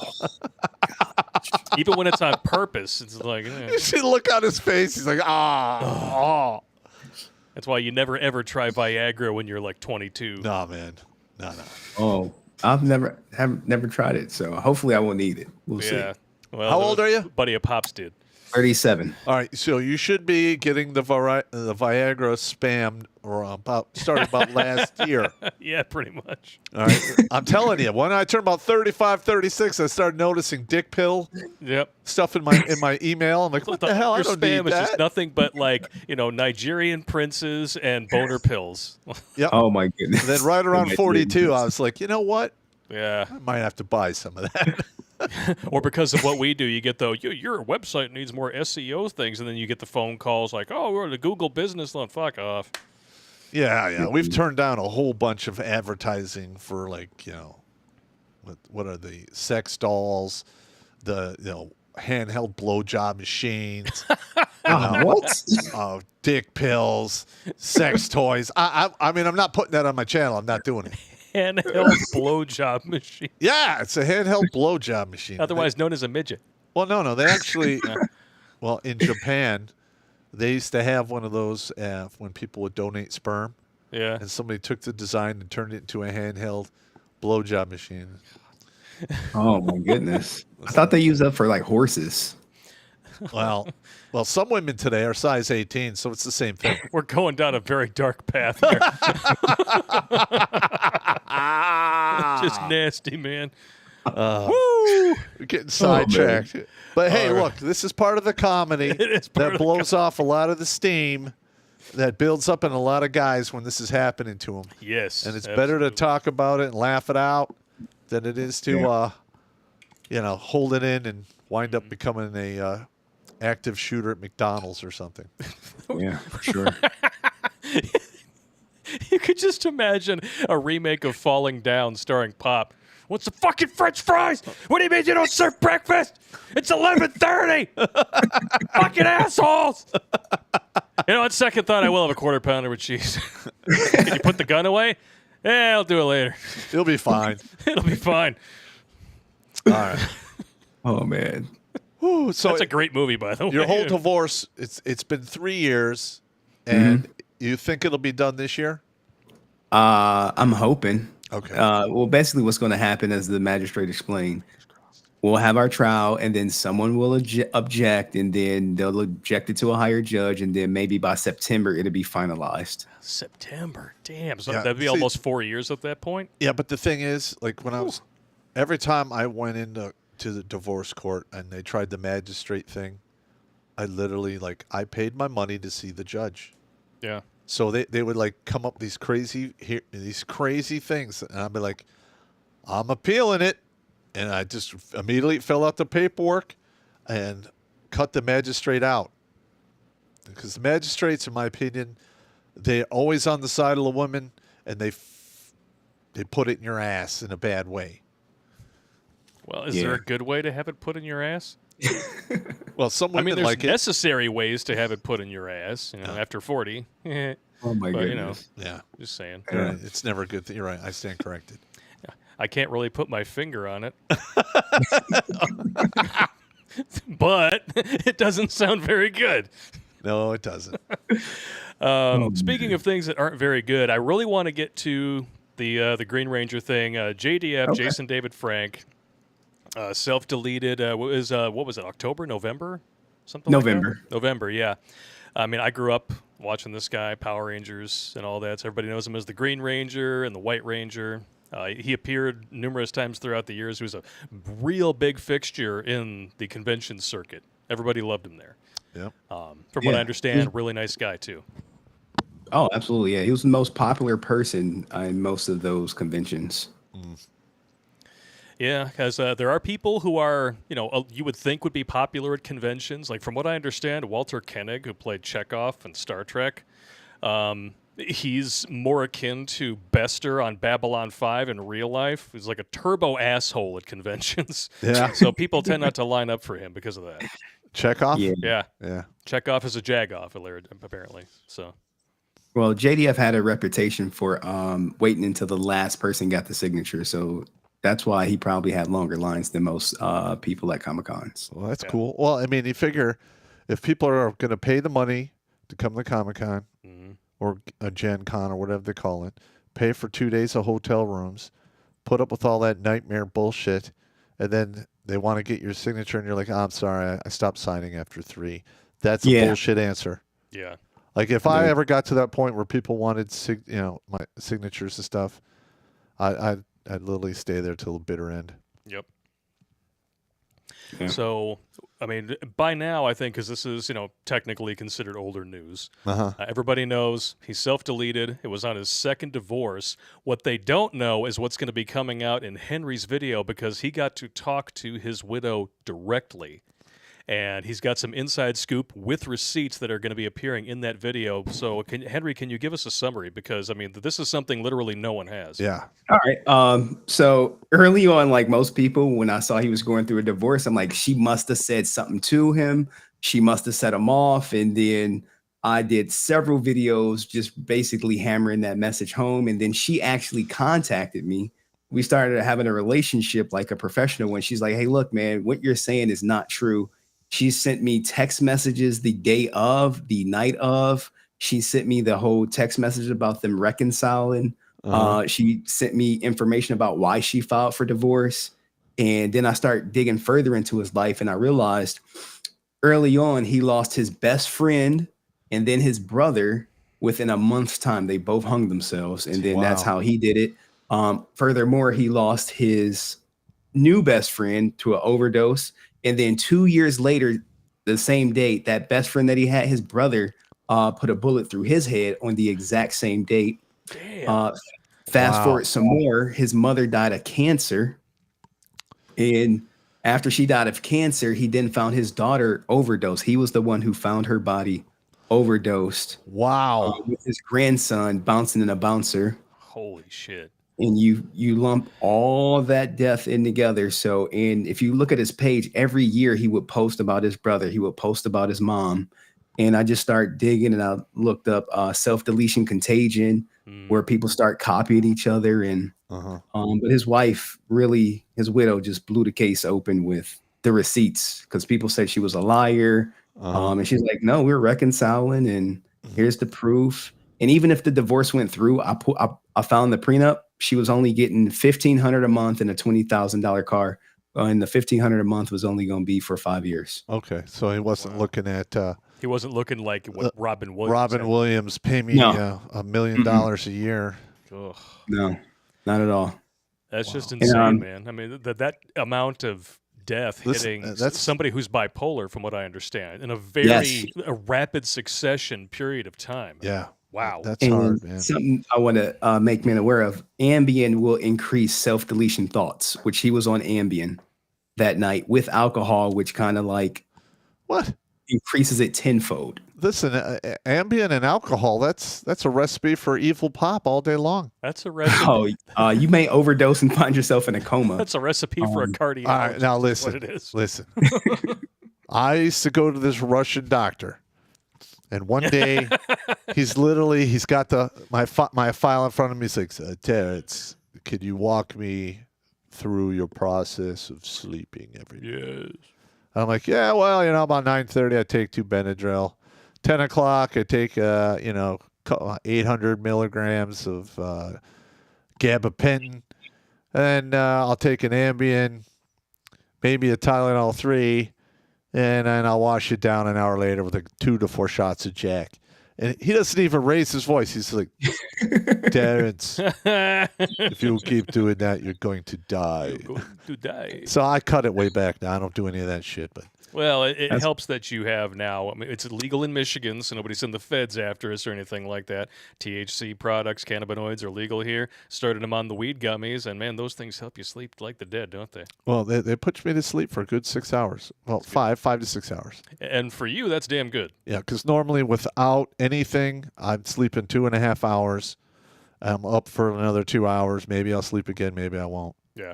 Even when it's on purpose, it's like, You see the look on his face. He's like, ah. That's why you never ever try Viagra when you're like 22. No, man. No. Oh, I've never tried it, so hopefully I won't need it. We'll see. Yeah. Well, How old are you? Buddy of Pops did. 37. All right, so you should be getting the Viagra spam started about last year. Yeah, pretty much. All right, I'm telling you, when I turned about 35, 36, I started noticing dick pill Yep. stuff in my email. I'm like, what the hell? I Your don't spam need is just that. nothing but like, Nigerian princes and boner pills. Yep. Oh my goodness. And then right around Oh, my 42, goodness. I was like, you know what? Yeah. I might have to buy some of that. Or because of what we do, you get your website needs more SEO things, and then you get the phone calls like, oh, we're the Google business loan. Fuck off. Yeah. We've turned down a whole bunch of advertising for what are the sex dolls, the handheld blowjob machines, What? dick pills, sex toys. I mean, I'm not putting that on my channel. I'm not doing it. Handheld blowjob machine, Yeah, it's a handheld blowjob machine. otherwise known as a midget. No. They actually, well, in Japan, they used to have one of those when people would donate sperm, Yeah. and somebody took the design and turned it into a handheld blowjob machine. Oh my goodness. I thought they used that for like horses. Well, some women today are size 18, so it's the same thing. We're going down a very dark path here. Just nasty, man. Woo! We're getting sidetracked. But hey, All right. look, this is part of the comedy It is part that of the blows off a lot of the steam that builds up in a lot of guys when this is happening to them. Yes. And it's better to talk about it and laugh it out than it is to, hold it in and wind up becoming a active shooter at McDonald's or something. Yeah, for sure. You could just imagine a remake of Falling Down starring Pop. What's the fucking French fries? What do you mean you don't serve breakfast? It's 11:30. Fucking assholes. On second thought, I will have a quarter pounder with cheese. Can you put the gun away? Yeah, I'll do it later. It'll be fine. It'll be fine. All right. Oh man. Whew, so That's a great movie, by the way. your whole divorce, it's been 3 years, and you think it'll be done this year? I'm hoping. Okay. Well, basically, what's going to happen, as the magistrate explained, we'll have our trial, and then someone will object, and then they'll object it to a higher judge, and then maybe by September it'll be finalized. September. Damn. So Yeah, that'd be see- almost 4 years at that point. Yeah, but the thing is, like when every time I went into the divorce court and they tried the magistrate thing, I literally I paid my money to see the judge. Yeah. So they would come up these crazy things, and I'd be like, I'm appealing it, and I just immediately fill out the paperwork and cut the magistrate out, because the magistrates, in my opinion, they're always on the side of the woman, and they put it in your ass in a bad way. Well, is there a good way to have it put in your ass? Well, some women there's like it. necessary ways to have it put in your ass. After 40. Oh my But, goodness. Yeah, just saying. you're right. It's never a good thing. You're right. I stand corrected. I can't really put my finger on it. But it doesn't sound very good. No, it doesn't. Speaking of things that aren't very good, I really want to get to the Green Ranger thing. JDF, Okay. Jason David Frank, self-deleted. What was it? October, November, something. November. Like that? November. Yeah. I mean, I grew up watching this guy, Power Rangers, and all that. So everybody knows him as the Green Ranger and the White Ranger. He appeared numerous times throughout the years. He was a real big fixture in the convention circuit. Everybody loved him there. Yep. From what I understand, really nice guy too. Oh, absolutely. Yeah. He was the most popular person in most of those conventions. Yeah, because there are people who are, you would think would be popular at conventions. Like from what I understand, Walter Koenig, who played Chekhov in Star Trek, he's more akin to Bester on Babylon 5 in real life. He's like a turbo asshole at conventions. Yeah. So people tend not to line up for him because of that. Chekhov? Yeah. Yeah. Yeah. Chekhov is a jagoff, apparently. So Well, JDF had a reputation for waiting until the last person got the signature, so that's why he probably had longer lines than most people at Comic Cons. Well, that's cool. Well, I mean, you figure if people are going to pay the money to come to Comic Con or a Gen Con or whatever they call it, pay for 2 days of hotel rooms, put up with all that nightmare bullshit, and then they want to get your signature, and you're like, oh, I'm sorry, I stopped signing after 3. That's a bullshit answer. Yeah. Like if I ever got to that point where people wanted, my signatures and stuff, I'd literally stay there till the bitter end. Yep. Yeah. So, I mean, by now, I think, because this is, technically considered older news, everybody knows he's self-deleted. It was on his second divorce. What they don't know is what's going to be coming out in Henry's video, because he got to talk to his widow directly. And he's got some inside scoop with receipts that are going to be appearing in that video. So, Henry, can you give us a summary? Because, I mean, this is something literally no one has. Yeah. All right. So early on, like most people, when I saw he was going through a divorce, I'm like, she must have said something to him. She must have set him off. And then I did several videos just basically hammering that message home. And then she actually contacted me. We started having a relationship like a professional when she's like, hey, look, man, what you're saying is not true. She sent me text messages the day of, the night of. She sent me the whole text message about them reconciling. She sent me information about why she filed for divorce. And then I start digging further into his life, and I realized early on he lost his best friend and then his brother within a month's time. They both hung themselves, and then that's how he did it. Furthermore, he lost his new best friend to an overdose. And then 2 years later, the same date, that best friend that he had, his brother, put a bullet through his head on the exact same date. Damn. Fast forward some more, his mother died of cancer. And after she died of cancer, he then found his daughter overdosed. He was the one who found her body overdosed. Wow. With his grandson bouncing in a bouncer. Holy shit. And you lump all that death in together. So, and if you look at his page, every year he would post about his brother. He would post about his mom. And I just start digging, and I looked up self-deletion contagion, where people start copying each other. And but his wife, really, his widow, just blew the case open with the receipts, because people said she was a liar. And she's like, no, we're reconciling, and here's the proof. And even if the divorce went through, I found the prenup. She was only getting $1,500 a month in a $20,000 car, and the $1,500 a month was only going to be for 5 years. Okay, so he wasn't looking at. He wasn't looking like what Robin Williams. Robin Williams, pay me $1 million a year. Ugh. No, not at all. That's just insane, man. I mean, that amount of death hitting that's somebody who's bipolar, from what I understand, in a very rapid succession period of time. Yeah. Wow. That's hard, man. Something I want to make men aware of, Ambien will increase self-deletion thoughts, which he was on Ambien that night with alcohol, which kind of like increases it tenfold. Listen, Ambien and alcohol, that's a recipe for evil pop all day long. That's a recipe. You may overdose and find yourself in a coma. That's a recipe for a cardiologist. All right, now listen. What it is. Listen. I used to go to this Russian doctor. And one day, he's got my file in front of me. He's like, Terrence, could you walk me through your process of sleeping every day? Yes. I'm like, yeah, well, about 9:30, I take 2 Benadryl. 10 o'clock, I take, 800 milligrams of gabapentin. And I'll take an Ambien, maybe a Tylenol 3. And then I'll wash it down an hour later with 2 to 4 shots of Jack. And he doesn't even raise his voice. He's like, Terrence, if you keep doing that, you're going to die. You're going to die. So I cut it way back now. I don't do any of that shit. But well, it helps that you have now. I mean, it's legal in Michigan, so nobody's in the feds after us or anything like that. THC products, cannabinoids are legal here. Started them on the weed gummies, and man, those things help you sleep like the dead, don't they? Well, they put me to sleep for a good 6 hours. Well, 5 to 6 hours. And for you, that's damn good. Yeah, because normally without anything, I'm sleeping 2.5 hours. I'm up for another 2 hours. Maybe I'll sleep again. Maybe I won't. Yeah.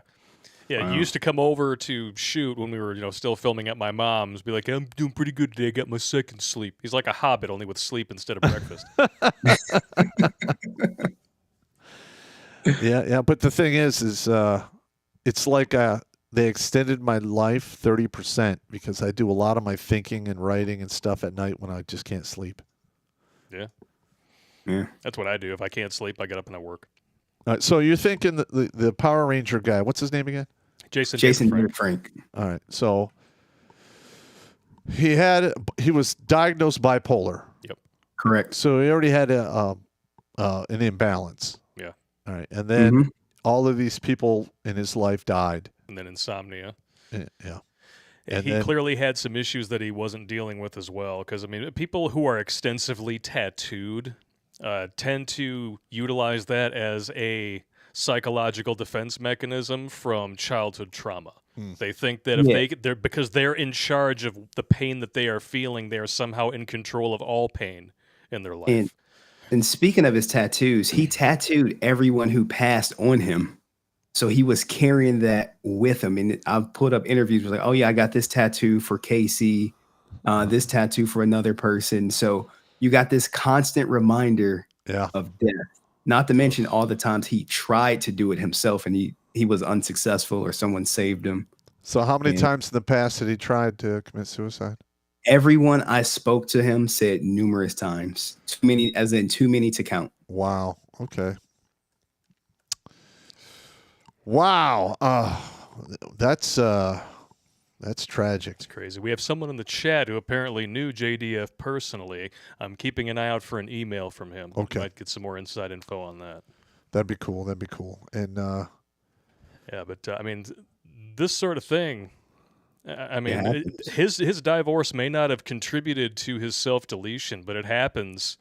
Yeah, you used to come over to shoot when we were, still filming at my mom's. Be like, I'm doing pretty good today. I got my second sleep. He's like a hobbit, only with sleep instead of breakfast. Yeah. But the thing is it's like they extended my life 30% because I do a lot of my thinking and writing and stuff at night when I just can't sleep. Yeah. Yeah. That's what I do. If I can't sleep, I get up and I work. All right, so you're thinking the Power Ranger guy, what's his name again? Jason Frank. All right, so he was diagnosed bipolar. Yep. Correct. So he already had an imbalance. Yeah. All right, and then all of these people in his life died. And then insomnia. Yeah. And he clearly had some issues that he wasn't dealing with as well. Because, people who are extensively tattooed tend to utilize that as a psychological defense mechanism from childhood trauma. They think that if they're because they're in charge of the pain that they are feeling, they are somehow in control of all pain in their life. And speaking of his tattoos, he tattooed everyone who passed on him. So he was carrying that with him. And I've put up interviews with like, oh yeah, I got this tattoo for Casey, this tattoo for another person. So you got this constant reminder of death. Not to mention all the times he tried to do it himself and he was unsuccessful or someone saved him. So how many times in the past had he tried to commit suicide? Everyone I spoke to him said numerous times. Too many, as in too many to count. Wow. Okay. Wow. That's tragic. It's crazy. We have someone in the chat who apparently knew JDF personally. I'm keeping an eye out for an email from him. Okay. Might get some more inside info on that. That'd be cool. And yeah, but this sort of thing. His divorce may not have contributed to his self-deletion, but it happens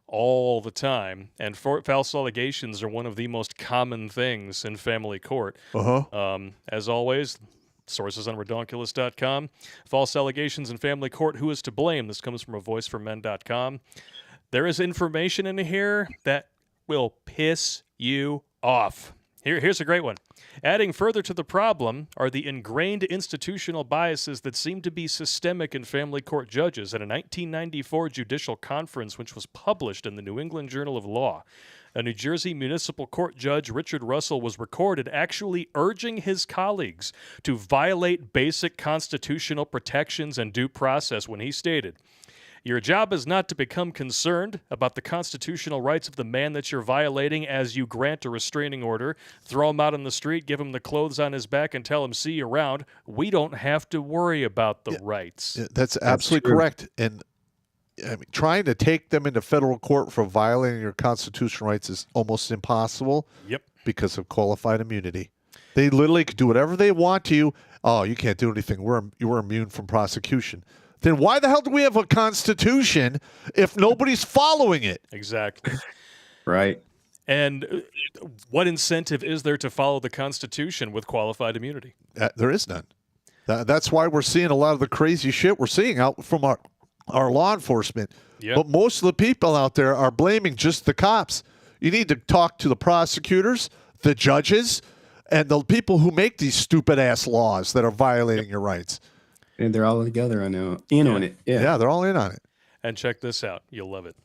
all the time. And false allegations are one of the most common things in family court. As always, sources on Redonkulas.com. False allegations in family court. Who is to blame? This comes from a voiceformen.com. There is information in here that will piss you off. Here's a great one. Adding further to the problem are the ingrained institutional biases that seem to be systemic in family court judges. At a 1994 judicial conference, which was published in the New England Journal of Law, a New Jersey municipal court judge, Richard Russell, was recorded actually urging his colleagues to violate basic constitutional protections and due process when he stated, "Your job is not to become concerned about the constitutional rights of the man that you're violating as you grant a restraining order, throw him out on the street, give him the clothes on his back, and tell him, see you around. We don't have to worry about the rights." That's absolutely correct. And trying to take them into federal court for violating your constitutional rights is almost impossible. Yep. Because of qualified immunity. They literally could do whatever they want to you. Oh, you can't do anything. You're immune from prosecution. Then why the hell do we have a constitution if nobody's following it? Exactly. Right. And what incentive is there to follow the Constitution with qualified immunity? There is none. That's why we're seeing a lot of the crazy shit we're seeing out from our law enforcement. Yep. But most of the people out there are blaming just the cops. You need to talk to the prosecutors, the judges, and the people who make these stupid-ass laws that are violating your rights. And they're all together on it. Yeah, they're all in on it. And check this out. You'll love it.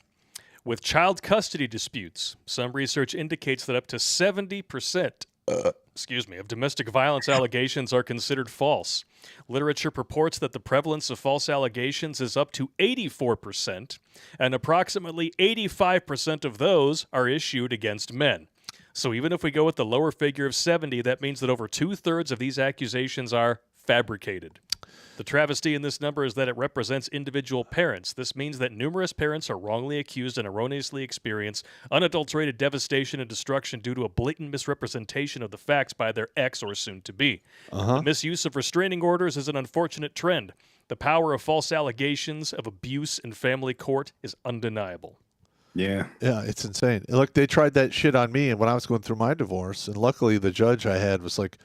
With child custody disputes, some research indicates that up to 70% of domestic violence allegations are considered false. Literature purports that the prevalence of false allegations is up to 84%, and approximately 85% of those are issued against men. So even if we go with the lower figure of 70, that means that over 2/3 of these accusations are fabricated. The travesty in this number is that it represents individual parents. This means that numerous parents are wrongly accused and erroneously experience unadulterated devastation and destruction due to a blatant misrepresentation of the facts by their ex or soon-to-be. The misuse of restraining orders is an unfortunate trend. The power of false allegations of abuse in family court is undeniable. Yeah. Yeah, it's insane. Look, they tried that shit on me and when I was going through my divorce, and luckily the judge I had was like,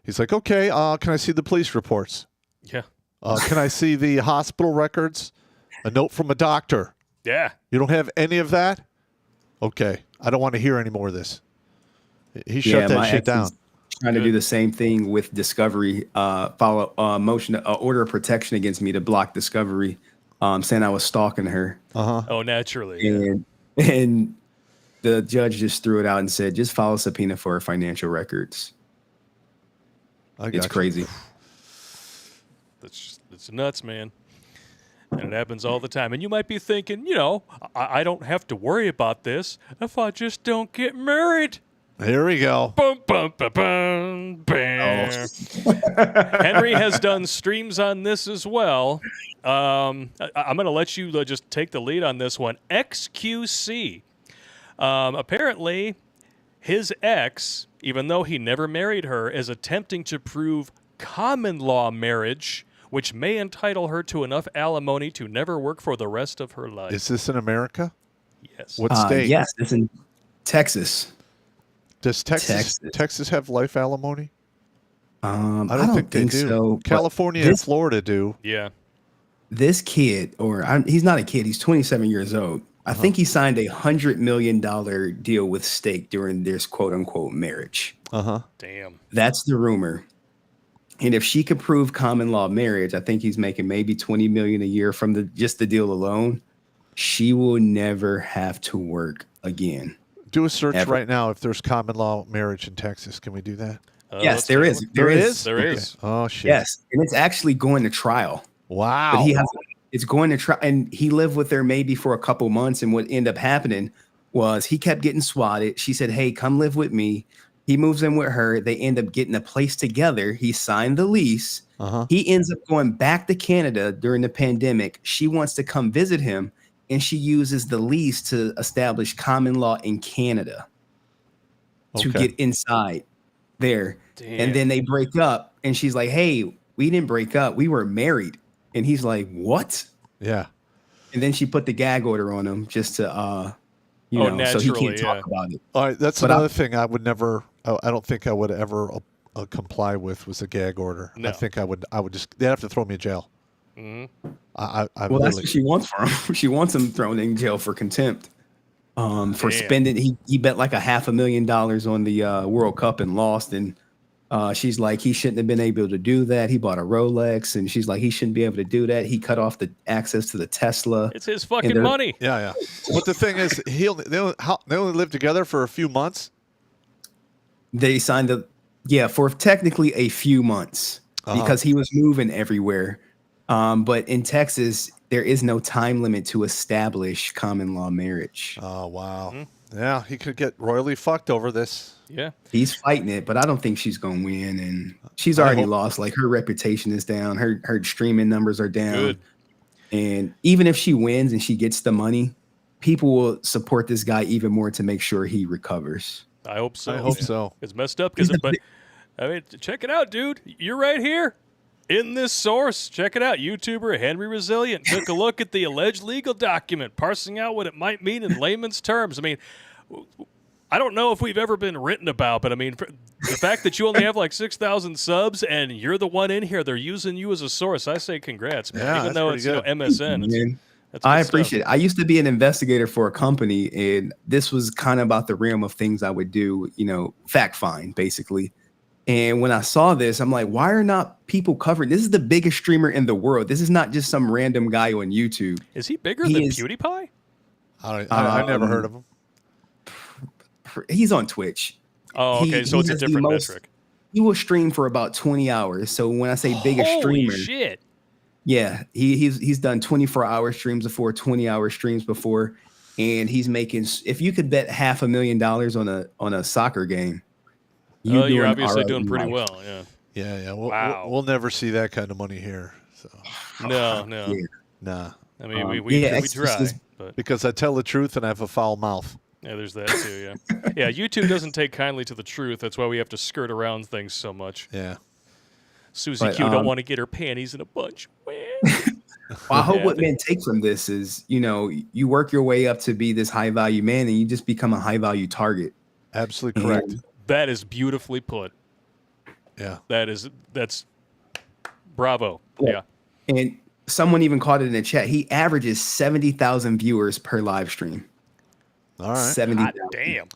he's like, okay, can I see the police reports? Yeah. Can I see the hospital records? A note from a doctor? Yeah. You don't have any of that? Okay. I don't want to hear any more of this. He shut that shit down. trying to do the same thing with Discovery. Follow order of protection against me to block Discovery, saying I was stalking her. Oh, naturally. Yeah. And the judge just threw it out and said, just file a subpoena for her financial records. It's crazy. It's nuts, man. And it happens all the time. And you might be thinking, I don't have to worry about this if I just don't get married. Here we go. Bum, bum, bum, bum, bam. Henry has done streams on this as well. I'm going to let you just take the lead on this one. XQC. Apparently, his ex, even though he never married her, is attempting to prove common law marriage, which may entitle her to enough alimony to never work for the rest of her life. Is this in America? Yes. What state? Yes, it's in Texas. Does Texas have life alimony? I don't think they do. So, California and Florida do. Yeah. This kid, he's not a kid, he's 27 years old. I think he signed $100 million deal with Stake during this quote unquote marriage. Damn. That's the rumor. And if she could prove common law marriage, I think he's making maybe $20 million a year from just the deal alone. She will never have to work again. Do a search right now if there's common law marriage in Texas. Can we do that? Yes, there is. There is. Okay. Oh shit. Yes, and it's actually going to trial. Wow. But it's going to try, and he lived with her maybe for a couple months. And what ended up happening was he kept getting swatted. She said, "Hey, come live with me." He moves in with her. They end up getting a place together. He signed the lease. He ends up going back to Canada during the pandemic. She wants to come visit him, and she uses the lease to establish common law in Canada to get inside there. Damn. And then they break up, and she's like, "Hey, we didn't break up. We were married." And he's like, "What?" Yeah. And then she put the gag order on him just to, so he can't talk about it. All right, that's another thing I would never. I don't think I would ever comply with was a gag order. No. I think I would just. They'd have to throw me in jail. Mm-hmm. Well, that's what she wants from him. She wants him thrown in jail for contempt. For spending, he bet like $500,000 on the World Cup and lost, and she's like, he shouldn't have been able to do that. He bought a Rolex, and she's like, he shouldn't be able to do that. He cut off the access to the Tesla. It's his fucking money. Yeah. But the thing is, they only lived together for a few months. They signed for technically a few months because he was moving everywhere. But in Texas, there is no time limit to establish common law marriage. Oh, wow. Mm-hmm. Yeah, he could get royally fucked over this. Yeah. He's fighting it, but I don't think she's going to win. And she's already lost. Like, her reputation is down. Her streaming numbers are down. Good. And even if she wins and she gets the money, people will support this guy even more to make sure he recovers. I hope so. I hope so. It's messed up, but I mean, check it out, dude. You're right here in this source. Check it out. YouTuber Henry Resilient took a look at the alleged legal document, parsing out what it might mean in layman's terms. I mean, I don't know if we've ever been written about, but I mean, the fact that you only have like 6,000 subs and you're the one in here, they're using you as a source. I say congrats, man. Yeah, even though it's MSN. I appreciate it. I used to be an investigator for a company, and this was kind of about the realm of things I would do, fact find, basically. And when I saw this, I'm like, why are not people covering? This is the biggest streamer in the world. This is not just some random guy on YouTube. Is he bigger than PewDiePie? I never heard of him. He's on Twitch. Oh, okay. So it's a different metric. He will stream for about 20 hours. So when I say biggest streamer, shit. Yeah, he's done 24-hour streams before, 20-hour streams before, and he's making. If you could bet $500,000 on a soccer game, You're obviously doing pretty well. Yeah. Yeah. We'll never see that kind of money here. So. No. Yeah. Nah. I mean, we try, but because I tell the truth and I have a foul mouth. Yeah, there's that too. Yeah. Yeah. YouTube doesn't take kindly to the truth. That's why we have to skirt around things so much. Yeah. Susie Q don't want to get her panties in a bunch. Well, I hope what men take from this is, you work your way up to be this high value man, and you just become a high value target. Absolutely correct. That is beautifully put. Yeah. That's bravo. Yeah. And someone even caught it in the chat. He averages 70,000 viewers per live stream. All right. 70,000. Damn.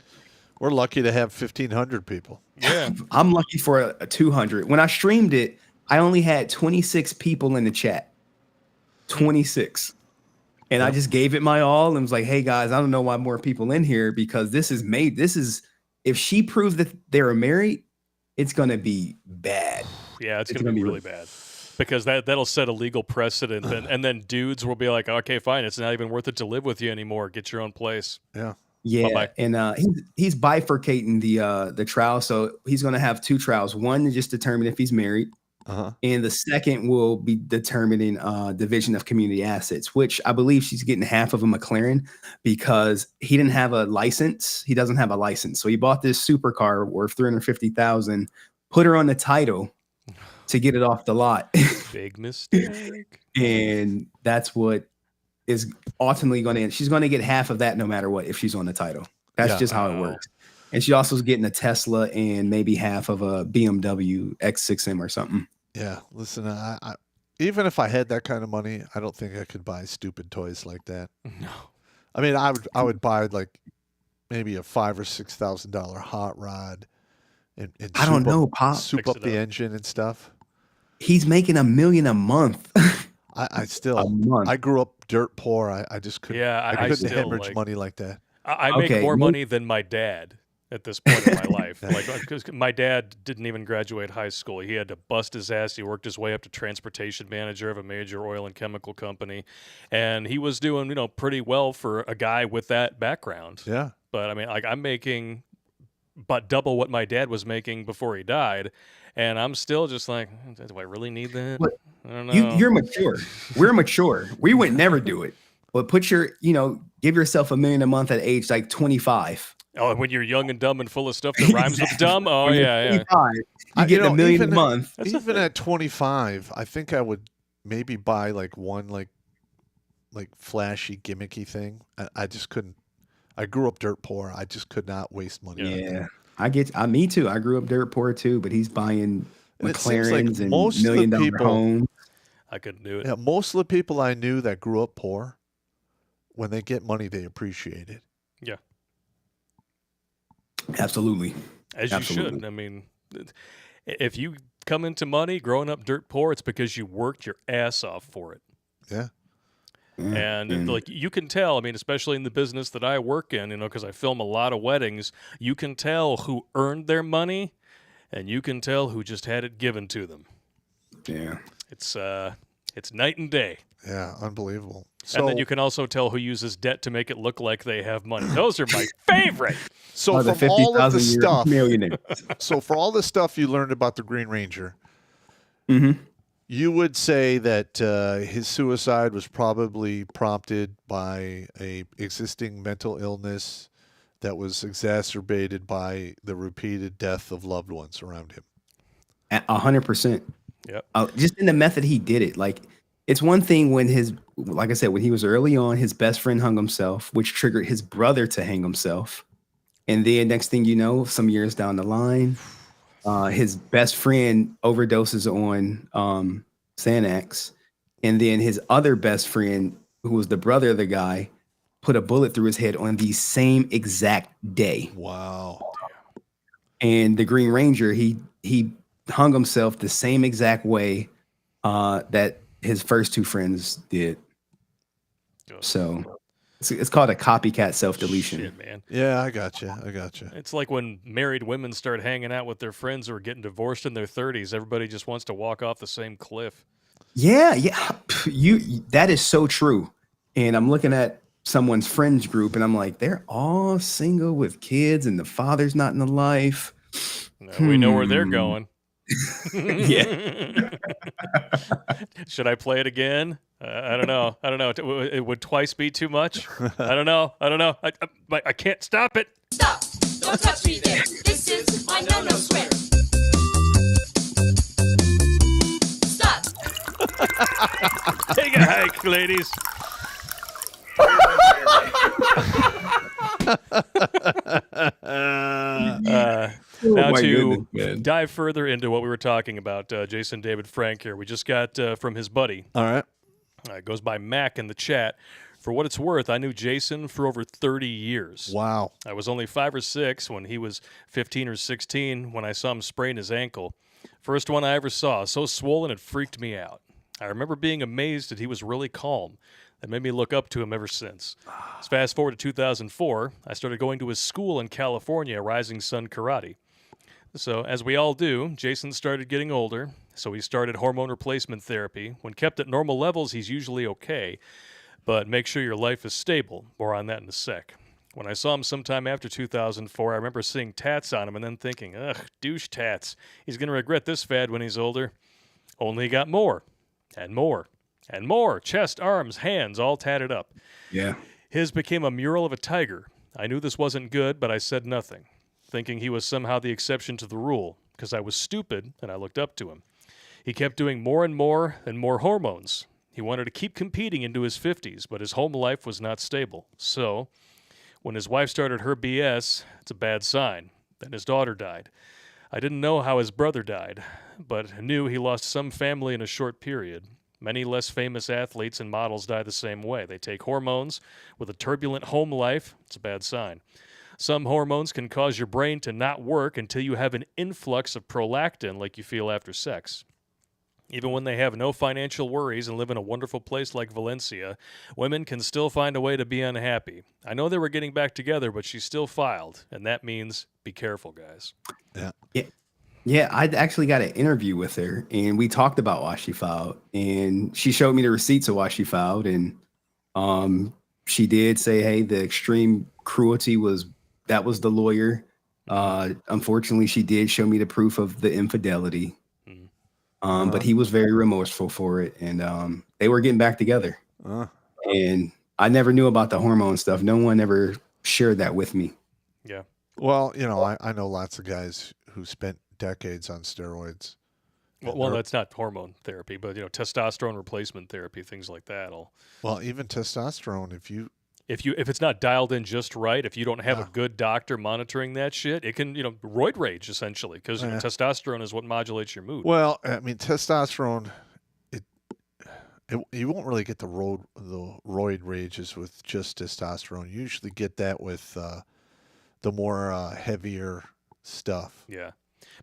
We're lucky to have 1,500 people. Yeah. I'm lucky for a 200. When I streamed it, I only had 26 people in the chat. 26. And I just gave it my all and was like, hey guys, I don't know why more people in here, because this is if she proves that they were married, it's gonna be bad. Yeah, it's gonna be really bad. Because that'll set a legal precedent, and then dudes will be like, okay, fine, it's not even worth it to live with you anymore. Get your own place. Yeah. Yeah. Bye-bye. And he's bifurcating the trial. So he's gonna have two trials. One to just determine if he's married. And the second will be determining division of community assets, which I believe she's getting half of a McLaren because he didn't have a license. He doesn't have a license. So he bought this supercar worth $350,000, put her on the title to get it off the lot. Big mistake. And that's what is ultimately going to end. She's going to get half of that no matter what if she's on the title. That's just how it works. And she also is getting a Tesla and maybe half of a BMW X6M or something. Yeah, listen, I even if I had that kind of money, I don't think I could buy stupid toys like that. No. I mean, I would buy like maybe a $5,000 or $6,000 hot rod, and I don't know, Pop. soup up the engine and stuff. He's making $1 million a month. I still, A month. I grew up dirt poor. I just couldn't. Yeah, I couldn't still, hemorrhage money like that. I make more money than my dad at this point in my life. Like, because my dad didn't even graduate high school. He had to bust his ass. He worked his way up to transportation manager of a major oil and chemical company, and he was doing pretty well for a guy with that background. Yeah. But I mean, like, I'm making but double what my dad was making before he died, and I'm still just like, do I really need that? But I don't know. You're mature. We're mature. We would never do it. But give yourself $1 million a month at age like 25. Oh, when you're young and dumb and full of stuff that rhymes with dumb? Oh, When you're yeah. 25, you get $1 million a month. Even at 25, I think I would maybe buy like one like flashy gimmicky thing. I just couldn't. I grew up dirt poor. I just could not waste money. Yeah, me too. I grew up dirt poor too, but he's buying McLarens and most $1 million people, homes. I couldn't do it. Yeah, most of the people I knew that grew up poor, when they get money, they appreciate it. Yeah. Absolutely. As you should. I mean, if you come into money growing up dirt poor, it's because you worked your ass off for it. Yeah. And like, you can tell, I mean, especially in the business that I work in, because I film a lot of weddings, you can tell who earned their money and you can tell who just had it given to them. Yeah. It's night and day. Yeah, unbelievable. So, and then you can also tell who uses debt to make it look like they have money. Those are my favorite. So the from all of the stuff, millionaire. So for all the stuff you learned about the Green Ranger, Mm-hmm. you would say that his suicide was probably prompted by a existing mental illness that was exacerbated by the repeated death of loved ones around him. 100%. Yep. Just in the method he did it. Like, it's one thing when like I said, when he was early on, his best friend hung himself, which triggered his brother to hang himself. And then next thing you know, some years down the line, his best friend overdoses on Xanax. And then his other best friend, who was the brother of the guy, put a bullet through his head on the same exact day. Wow. And the Green Ranger, he hung himself the same exact way that his first two friends did. So it's called a copycat self-deletion. Shit, man. Yeah, I got you. It's like when married women start hanging out with their friends who are getting divorced in their 30s. Everybody just wants to walk off the same cliff. Yeah. That is so true. And I'm looking at someone's friends group and I'm like, they're all single with kids and the father's not in the life. We know where they're going. Yeah. Should I play it again? I don't know. It would twice be too much. I don't know. I can't stop it. Stop! Don't touch me there. This is my no-no square. Stop! Take a hike, ladies. Now to dive further into what we were talking about, Jason David Frank here. We just got from his buddy. All right. Goes by Mac in the chat. For what it's worth, I knew Jason for over 30 years. Wow. I was only 5 or 6 when he was 15 or 16 when I saw him sprain his ankle. First one I ever saw, so swollen it freaked me out. I remember being amazed that he was really calm. That made me look up to him ever since. Let's fast forward to 2004. I started going to his school in California, Rising Sun Karate. So, as we all do, Jason started getting older, so he started hormone replacement therapy. When kept at normal levels, he's usually okay, but make sure your life is stable. More on that in a sec. When I saw him sometime after 2004, I remember seeing tats on him and then thinking, ugh, douche tats. He's going to regret this fad when he's older. Only he got more, and more, and more. Chest, arms, hands, all tatted up. Yeah. His became a mural of a tiger. I knew this wasn't good, but I said nothing, thinking he was somehow the exception to the rule, because I was stupid and I looked up to him. He kept doing more and more and more hormones. He wanted to keep competing into his 50s, but his home life was not stable. So, when his wife started her BS, it's a bad sign. Then his daughter died. I didn't know how his brother died, but knew he lost some family in a short period. Many less famous athletes and models die the same way. They take hormones. With a turbulent home life, it's a bad sign. Some hormones can cause your brain to not work until you have an influx of prolactin like you feel after sex. Even when they have no financial worries and live in a wonderful place like Valencia, women can still find a way to be unhappy. I know they were getting back together, but she still filed, and that means be careful, guys. Yeah, I actually got an interview with her, and we talked about why she filed, and she showed me the receipts of why she filed, and she did say, hey, the extreme cruelty was the lawyer. Unfortunately, she did show me the proof of the infidelity. But he was very remorseful for it, and they were getting back together. And I never knew about the hormone stuff. No one ever shared that with me. Yeah. Well, I know lots of guys who spent decades on steroids. Well, that's not hormone therapy, but testosterone replacement therapy, things like that. Well, even testosterone, if it's not dialed in just right, if you don't have a good doctor monitoring that shit, it can roid rage essentially, because testosterone is what modulates your mood. Well, I mean, testosterone, you won't really get the roid rages with just testosterone. You usually get that with the more heavier stuff. Yeah.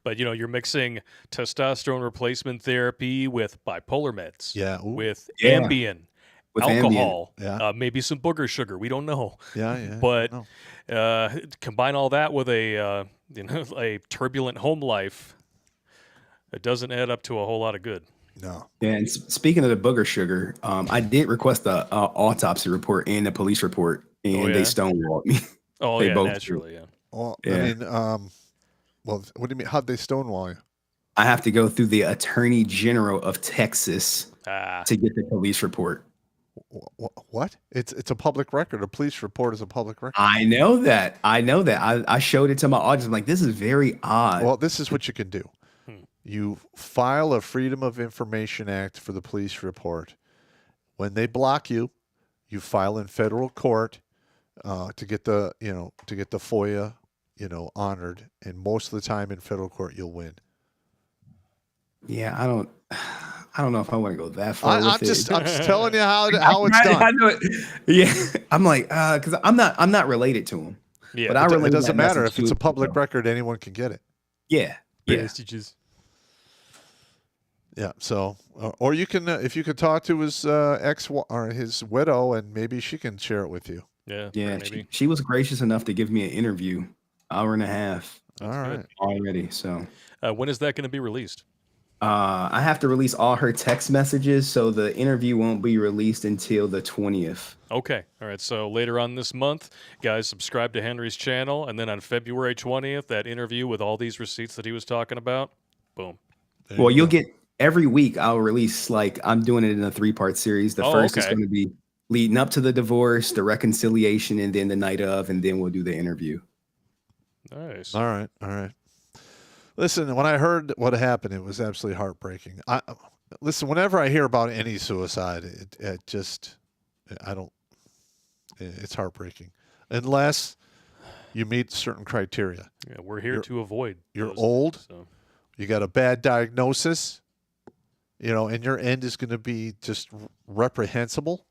But, you're mixing testosterone replacement therapy with bipolar meds. Yeah. Ooh. With Ambien. With alcohol. Ambien. Maybe some booger sugar. We don't know. Yeah. But combine all that with a turbulent home life, it doesn't add up to a whole lot of good. No. Yeah, and speaking of the booger sugar, I did request the autopsy report and the police report, and they stonewalled me. Oh, they yeah, both naturally, yeah. Well, I mean, well, what do you mean? How'd they stonewall you? I have to go through the Attorney General of Texas to get the police report. What? It's a public record. A police report is a public record. I know that. I showed it to my audience. I'm like, this is very odd. Well, this is what you can do. You file a Freedom of Information Act for the police report. When they block you, you file in federal court to get the FOIA, honored. And most of the time in federal court, you'll win. Yeah, I don't know if I want to go that far. I'm just telling you how it's done. I know it. Yeah, I'm like, because I'm not related to him. Yeah, but it doesn't matter if it's a public record; anyone can get it. Yeah. Yeah. So, or you can, if you could talk to his ex or his widow, and maybe she can share it with you. Yeah. Yeah. She was gracious enough to give me an interview, hour and a half. All right. Already. So, when is that going to be released? I have to release all her text messages, so the interview won't be released until the 20th. Okay. All right. So later on this month, guys, subscribe to Henry's channel, and then on February 20th, that interview with all these receipts that he was talking about, boom. Well, you'll get every week. I'll release, like, I'm doing it in a 3-part series. The first is going to be leading up to the divorce, the reconciliation, and then the night of, and then we'll do the interview. Nice. All right. Listen, when I heard what happened, it was absolutely heartbreaking. Listen, whenever I hear about any suicide, it's heartbreaking. Unless you meet certain criteria. Yeah, we're here to avoid. You're old. So. You got a bad diagnosis, and your end is going to be just reprehensible.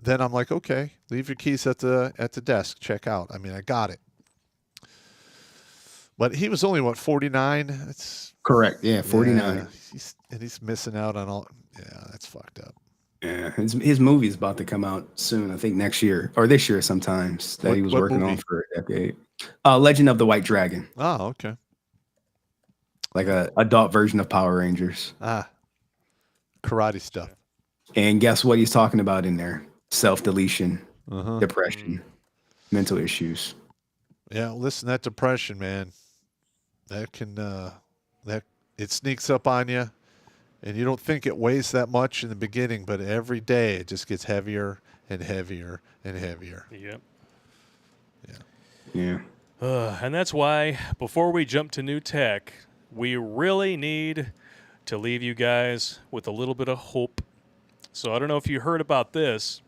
then I'm like, okay, leave your keys at the desk. Check out. I mean, I got it. But he was only, what, 49? It's Correct. Yeah, 49. Yeah, he's missing out on all. Yeah, that's fucked up. Yeah, his movie is about to come out soon. I think next year or this year sometimes that he was working movie? on for a decade. Legend of the White Dragon. Oh, okay. Like a adult version of Power Rangers. Karate stuff. And guess what he's talking about in there? Self-deletion, Uh-huh. depression, mental issues. Yeah, listen, that depression, man, that can it sneaks up on you, and you don't think it weighs that much in the beginning, but every day it just gets heavier and heavier and heavier. Yep. Yeah. And that's why, before we jump to new tech, we really need to leave you guys with a little bit of hope. So I don't know if you heard about this.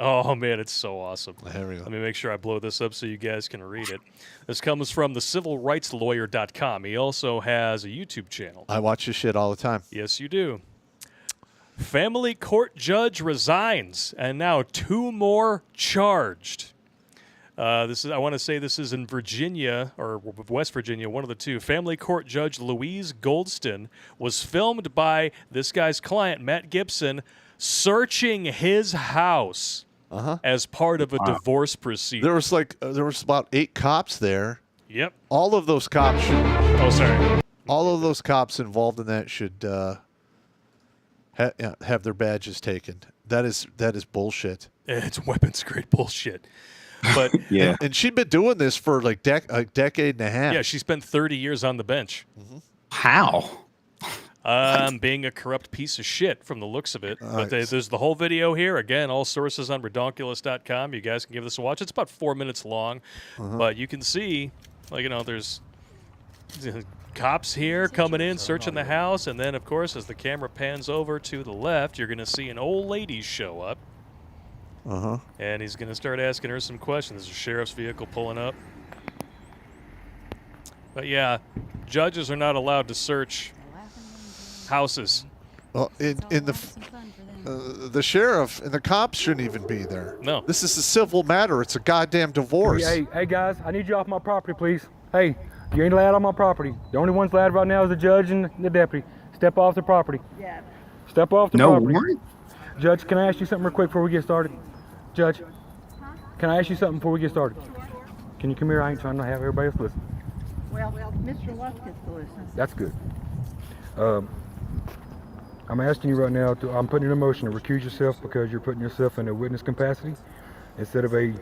Oh, man, it's so awesome. There we go. Let me make sure I blow this up so you guys can read it. This comes from the civilrightslawyer.com. He also has a YouTube channel. I watch this shit all the time. Yes, you do. Family court judge resigns, and now 2 more charged. I want to say this is in Virginia or West Virginia, one of the two. Family court judge Louise Goldston was filmed by this guy's client, Matt Gibson, searching his house as part of a divorce proceeding. There was about 8 cops there. Yep. All of those cops should. Oh, sorry. All of those cops involved in that should have their badges taken. That is bullshit. It's weapons grade bullshit. But Yeah. And she'd been doing this for like a decade and a half. yeah, she spent 30 years on the bench. How? Being a corrupt piece of shit from the looks of it. But Nice. there's the whole video here. Again, all sources on Redonkulas.com. You guys can give this a watch. It's about 4 minutes long. But you can see, there's cops here coming in, searching the house. And then, of course, as the camera pans over to the left, you're going to see an old lady show up. And he's going to start asking her some questions. There's a sheriff's vehicle pulling up. But yeah, judges are not allowed to search houses. Well, in the sheriff and the cops shouldn't even be there. No. This is a civil matter. It's a goddamn divorce. Hey, guys, I need you off my property, please. Hey, you ain't allowed on my property. The only ones allowed right now is the judge and the deputy. Step off the property. Yeah. Step off the No property. warrant? Judge, can I ask you something real quick before we get started? Judge, can I ask you something before we get started? Can you come here? I ain't trying to have everybody else listen. Well, Mr. Luck gets to listen. That's good. I'm asking you right now, I'm putting in a motion to recuse yourself because you're putting yourself in a witness capacity instead of a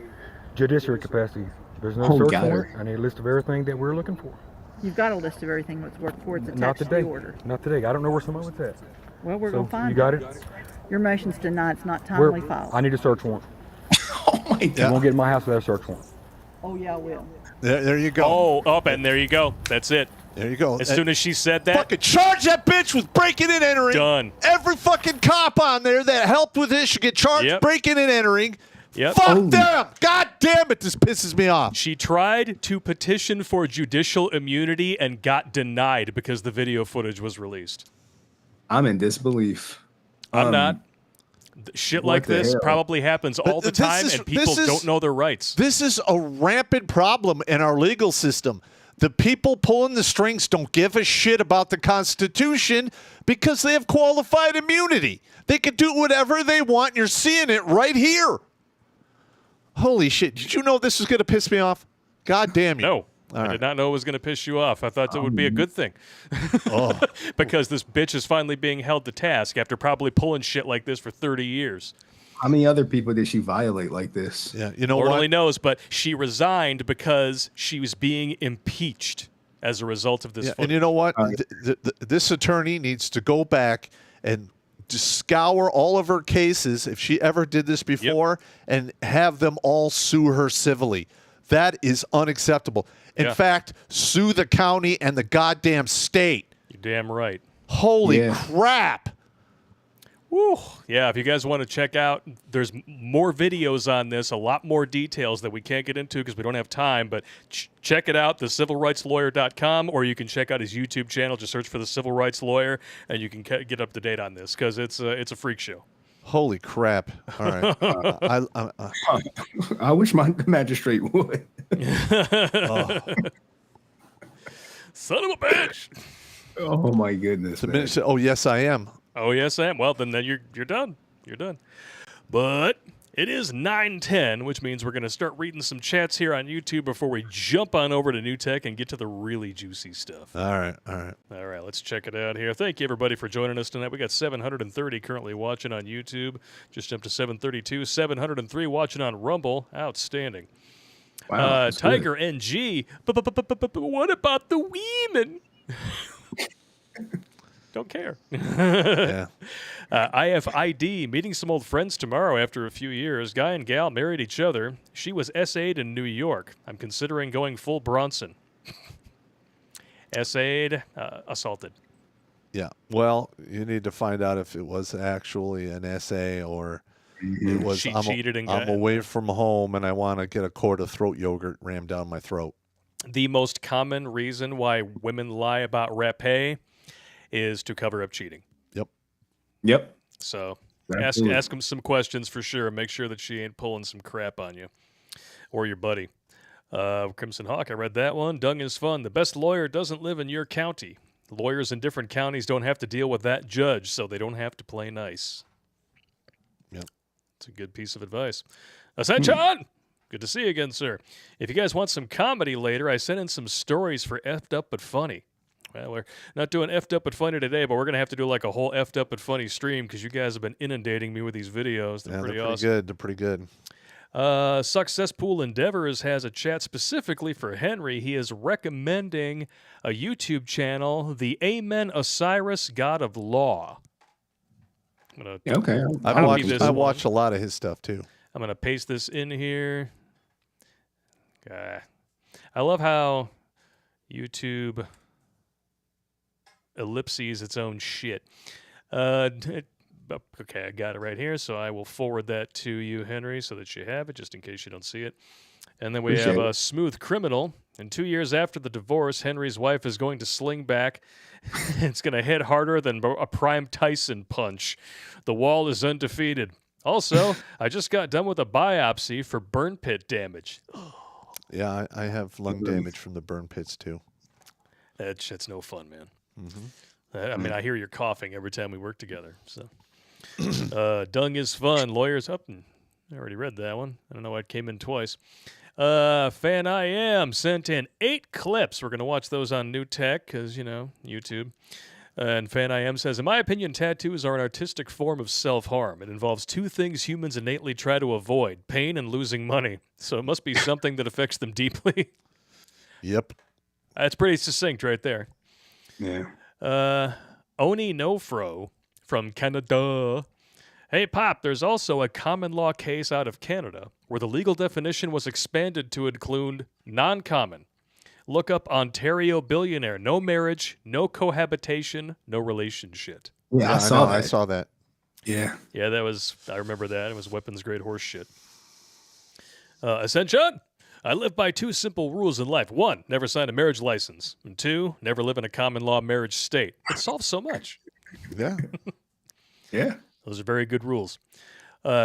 judiciary capacity. There's no search warrant. I need a list of everything that we're looking for. You've got a list of everything that's worked for. It's Not attached to today. the order. Not today. I don't know where some of it's at. Well, we're So, going to find you got it? Your motion's denied. It's not timely filed. I need a search warrant. Oh my You God. won't get in my house without a search warrant. Oh, yeah, I will. There you go. And there you go. That's it. There you go. As soon as she said that, Fucking charge that bitch with breaking and entering. Done. Every fucking cop on there that helped with this should get charged Yep. breaking and entering. Yep. Fuck Holy- them. God damn it. This pisses me off. she tried to petition for judicial immunity and got denied because the video footage was released. I'm in disbelief. I'm not. Shit like the this hell? probably happens all the This time, is- and people this is- don't know their rights. This is a rampant problem in our legal system. The people pulling the strings don't give a shit about the Constitution because they have qualified immunity. They can do whatever they want, and you're seeing it right here. Holy shit. Did you know this was going to piss me off? God damn you. No. All I right. did not know it was going to piss you off. I thought that would be a good thing. Oh. Because this bitch is finally being held to task after probably pulling shit like this for 30 years. How many other people did she violate like this? Yeah, you know Lord what? only knows, but she resigned because she was being impeached as a result of this Yeah, and footage. you know what? This attorney needs to go back and just scour all of her cases, if she ever did this before, and have them all sue her civilly. That is unacceptable. In Yeah. fact, sue the county and the goddamn state. You're damn right. Holy Yeah. crap. Woo. Yeah, if you guys want to check out, there's more videos on this, a lot more details that we can't get into because we don't have time, but check it out, thecivilrightslawyer.com, or you can check out his YouTube channel. Just search for The Civil Rights Lawyer, and you can get up to date on this because it's a freak show. Holy crap! All right, I wish my magistrate would. Son of a bitch! Oh my goodness, man. Oh yes, I am. Oh yes, I am. Well, then you're done. You're done. But it is 9:10, which means we're going to start reading some chats here on YouTube before we jump on over to New Tech and get to the really juicy stuff. All right. All right, let's check it out here. Thank you, everybody, for joining us tonight. We got 730 currently watching on YouTube. Just jumped to 732. 703 watching on Rumble. Outstanding. Wow. Tiger NG. What about the women? Don't care. Yeah. IFID, meeting some old friends tomorrow after a few years. Guy and gal married each other. She was SA'd in New York. I'm considering going full Bronson. SA'd, assaulted. Yeah. Well, you need to find out if it was actually an SA or it was She cheated and I'm away from home and I want to get a quart of throat yogurt rammed down my throat. The most common reason why women lie about rapé is to cover up cheating. Yep. So Absolutely. ask them some questions for sure. Make sure that she ain't pulling some crap on you or your buddy. Crimson Hawk, I read that one. Dung is fun. The best lawyer doesn't live in your county. Lawyers in different counties don't have to deal with that judge, so they don't have to play nice. Yep. It's a good piece of advice. Ascension! Good to see you again, sir. If you guys want some comedy later, I sent in some stories for Effed Up But Funny. Well, we're not doing Effed Up But Funny today, but we're going to have to do like a whole Effed Up But Funny stream because you guys have been inundating me with these videos. They're pretty awesome. Good. They're pretty good. Success Pool Endeavors has a chat specifically for Henry. He is recommending a YouTube channel, the Amen Osiris God of Law. Okay. I watch a lot of his stuff too. I'm going to paste this in here. I love how YouTube ellipses its own shit. Okay, I got it right here, so I will forward that to you, Henry, so that you have it, just in case you don't see it. And then we have a Smooth Criminal. And 2 years after the divorce, Henry's wife is going to sling back. It's going to hit harder than a Prime Tyson punch. The wall is undefeated. Also, I just got done with a biopsy for burn pit damage. Yeah, I have lung damage from the burn pits too. That shit's no fun, man. Mm-hmm. I mean, I hear you coughing every time we work together. So, dung is fun. Lawyers up. I already read that one. I don't know why it came in twice. Fan I Am sent in 8 clips. We're going to watch those on New Tech because, YouTube. And Fan I Am says, in my opinion, tattoos are an artistic form of self-harm. It involves 2 things humans innately try to avoid, pain and losing money. So it must be something that affects them deeply. Yep. That's pretty succinct right there. Yeah. Oni Nofro from Canada. Hey, Pop, there's also a common law case out of Canada where the legal definition was expanded to include non-common. Look up Ontario billionaire. No marriage, no cohabitation, no relationship. Yeah, I saw that. Yeah. Yeah, I remember that. It was weapons grade horse shit. Ascension! I live by 2 simple rules in life. 1, never sign a marriage license. And 2, never live in a common law marriage state. It solves so much. Yeah. Yeah. Those are very good rules.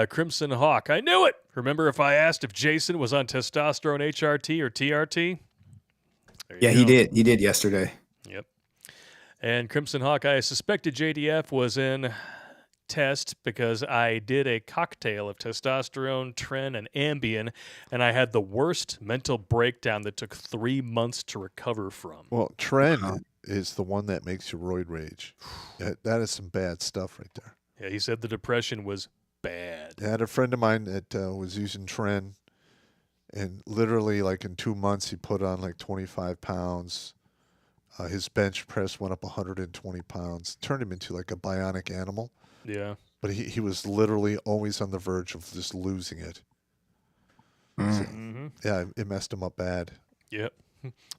Crimson Hawk. I knew it! Remember if I asked if Jason was on testosterone HRT or TRT? Yeah, he did. He did yesterday. Yep. And Crimson Hawk, I suspected JDF was in test because I did a cocktail of testosterone, Tren, and Ambien, and I had the worst mental breakdown that took 3 months to recover from. Well, Tren is the one that makes you roid rage. That is some bad stuff right there. Yeah, he said the depression was bad. I had a friend of mine that was using Tren, and literally, like in 2 months, he put on like 25 pounds. His bench press went up 120 pounds. Turned him into like a bionic animal. Yeah. But he was literally always on the verge of just losing it. So, yeah, it messed him up bad. Yep.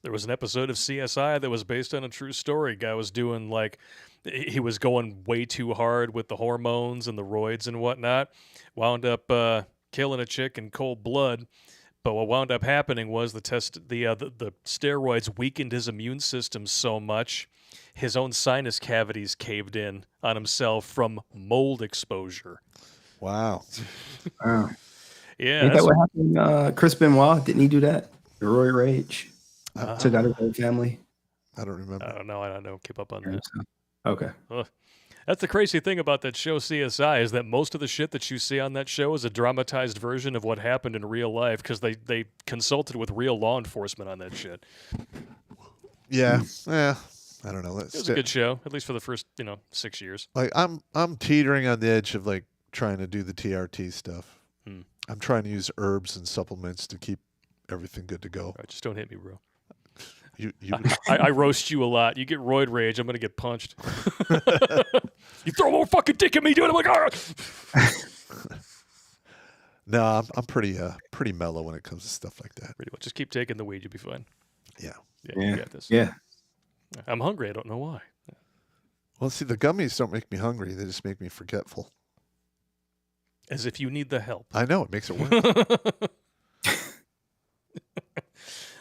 There was an episode of CSI that was based on a true story. Guy was doing he was going way too hard with the hormones and the roids and whatnot. Wound up killing a chick in cold blood. But what wound up happening was the steroids weakened his immune system so much, his own sinus cavities caved in on himself from mold exposure. Wow. Wow. Yeah, Ain't that what happened? Chris Benoit, didn't he do that? Roy Rage took out his whole family. I don't remember. I don't know. I don't keep up on that. Okay. Ugh. That's the crazy thing about that show CSI is that most of the shit that you see on that show is a dramatized version of what happened in real life because they consulted with real law enforcement on that shit. Yeah. Yeah. I don't know. It was a good show, at least for the first 6 years. Like I'm teetering on the edge of like trying to do the TRT stuff. I'm trying to use herbs and supplements to keep everything good to go. All right, just don't hit me, bro. I roast you a lot. You get roid rage, I'm gonna get punched. You throw more fucking dick at me, dude. I'm like, all right. No, I'm pretty mellow when it comes to stuff like that. Pretty much. Just keep taking the weed, you'll be fine. Yeah. You got this. Yeah. I'm hungry. I don't know why. Well, see, the gummies don't make me hungry. They just make me forgetful. As if you need the help. I know. It makes it worse.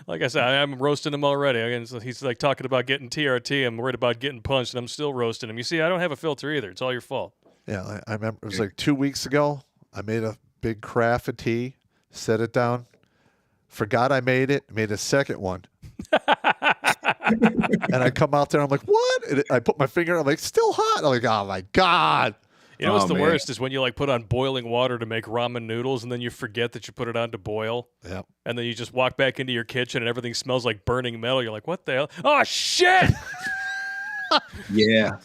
Like I said, I'm roasting him already. Again, so he's like talking about getting TRT. I'm worried about getting punched, and I'm still roasting him. You see, I don't have a filter either. It's all your fault. Yeah, I remember it was like 2 weeks ago. I made a big carafe of tea, set it down, forgot I made it, made a second one. And I come out there, I'm like, what? And I put my finger, I'm like, still hot. I'm like, oh my God. You know what's the worst is when you like put on boiling water to make ramen noodles and then you forget that you put it on to boil. Yep. And then you just walk back into your kitchen and everything smells like burning metal. You're like, what the hell? Oh, shit! Yeah.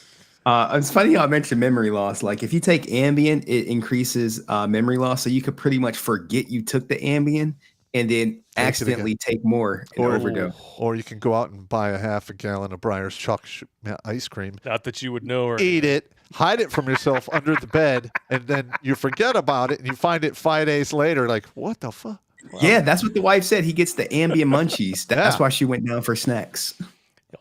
It's funny how I mentioned memory loss. Like if you take Ambien, it increases memory loss. So you could pretty much forget you took the Ambien and then accidentally take more and overdose. Or you can go out and buy a half a gallon of Breyer's ice cream. Not that you would know. Or eat it, hide it from yourself under the bed, and then you forget about it, and you find it 5 days later, like, what the fuck? Wow. Yeah, that's what the wife said. He gets the Ambien munchies. That's why she went down for snacks.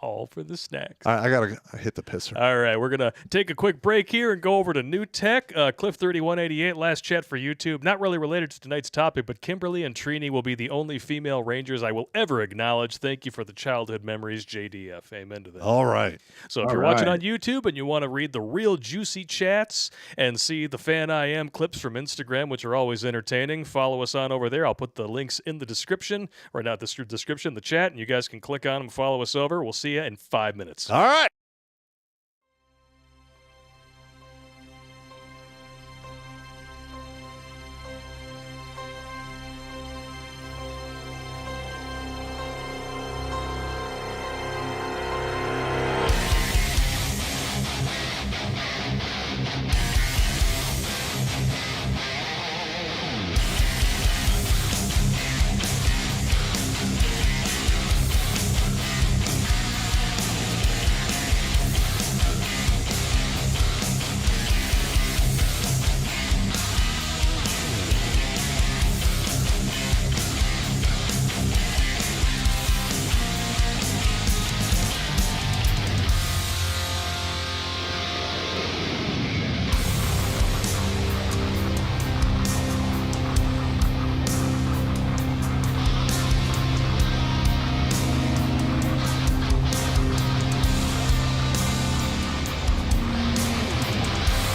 All for the snacks. I gotta hit the pisser. All right, we're gonna take a quick break here and go over to new tech. Cliff 3188, last chat for YouTube. Not really related to tonight's topic, but Kimberly and Trini will be the only female Rangers I will ever acknowledge. Thank you for the childhood memories, JDF. Amen to that. All right. So if you're watching on YouTube and you want to read the real juicy chats and see the Fan I Am clips from Instagram, which are always entertaining, follow us on over there. I'll put the links in the description, or not the description, the chat, and you guys can click on them and follow us over. We'll see you in 5 minutes. All right.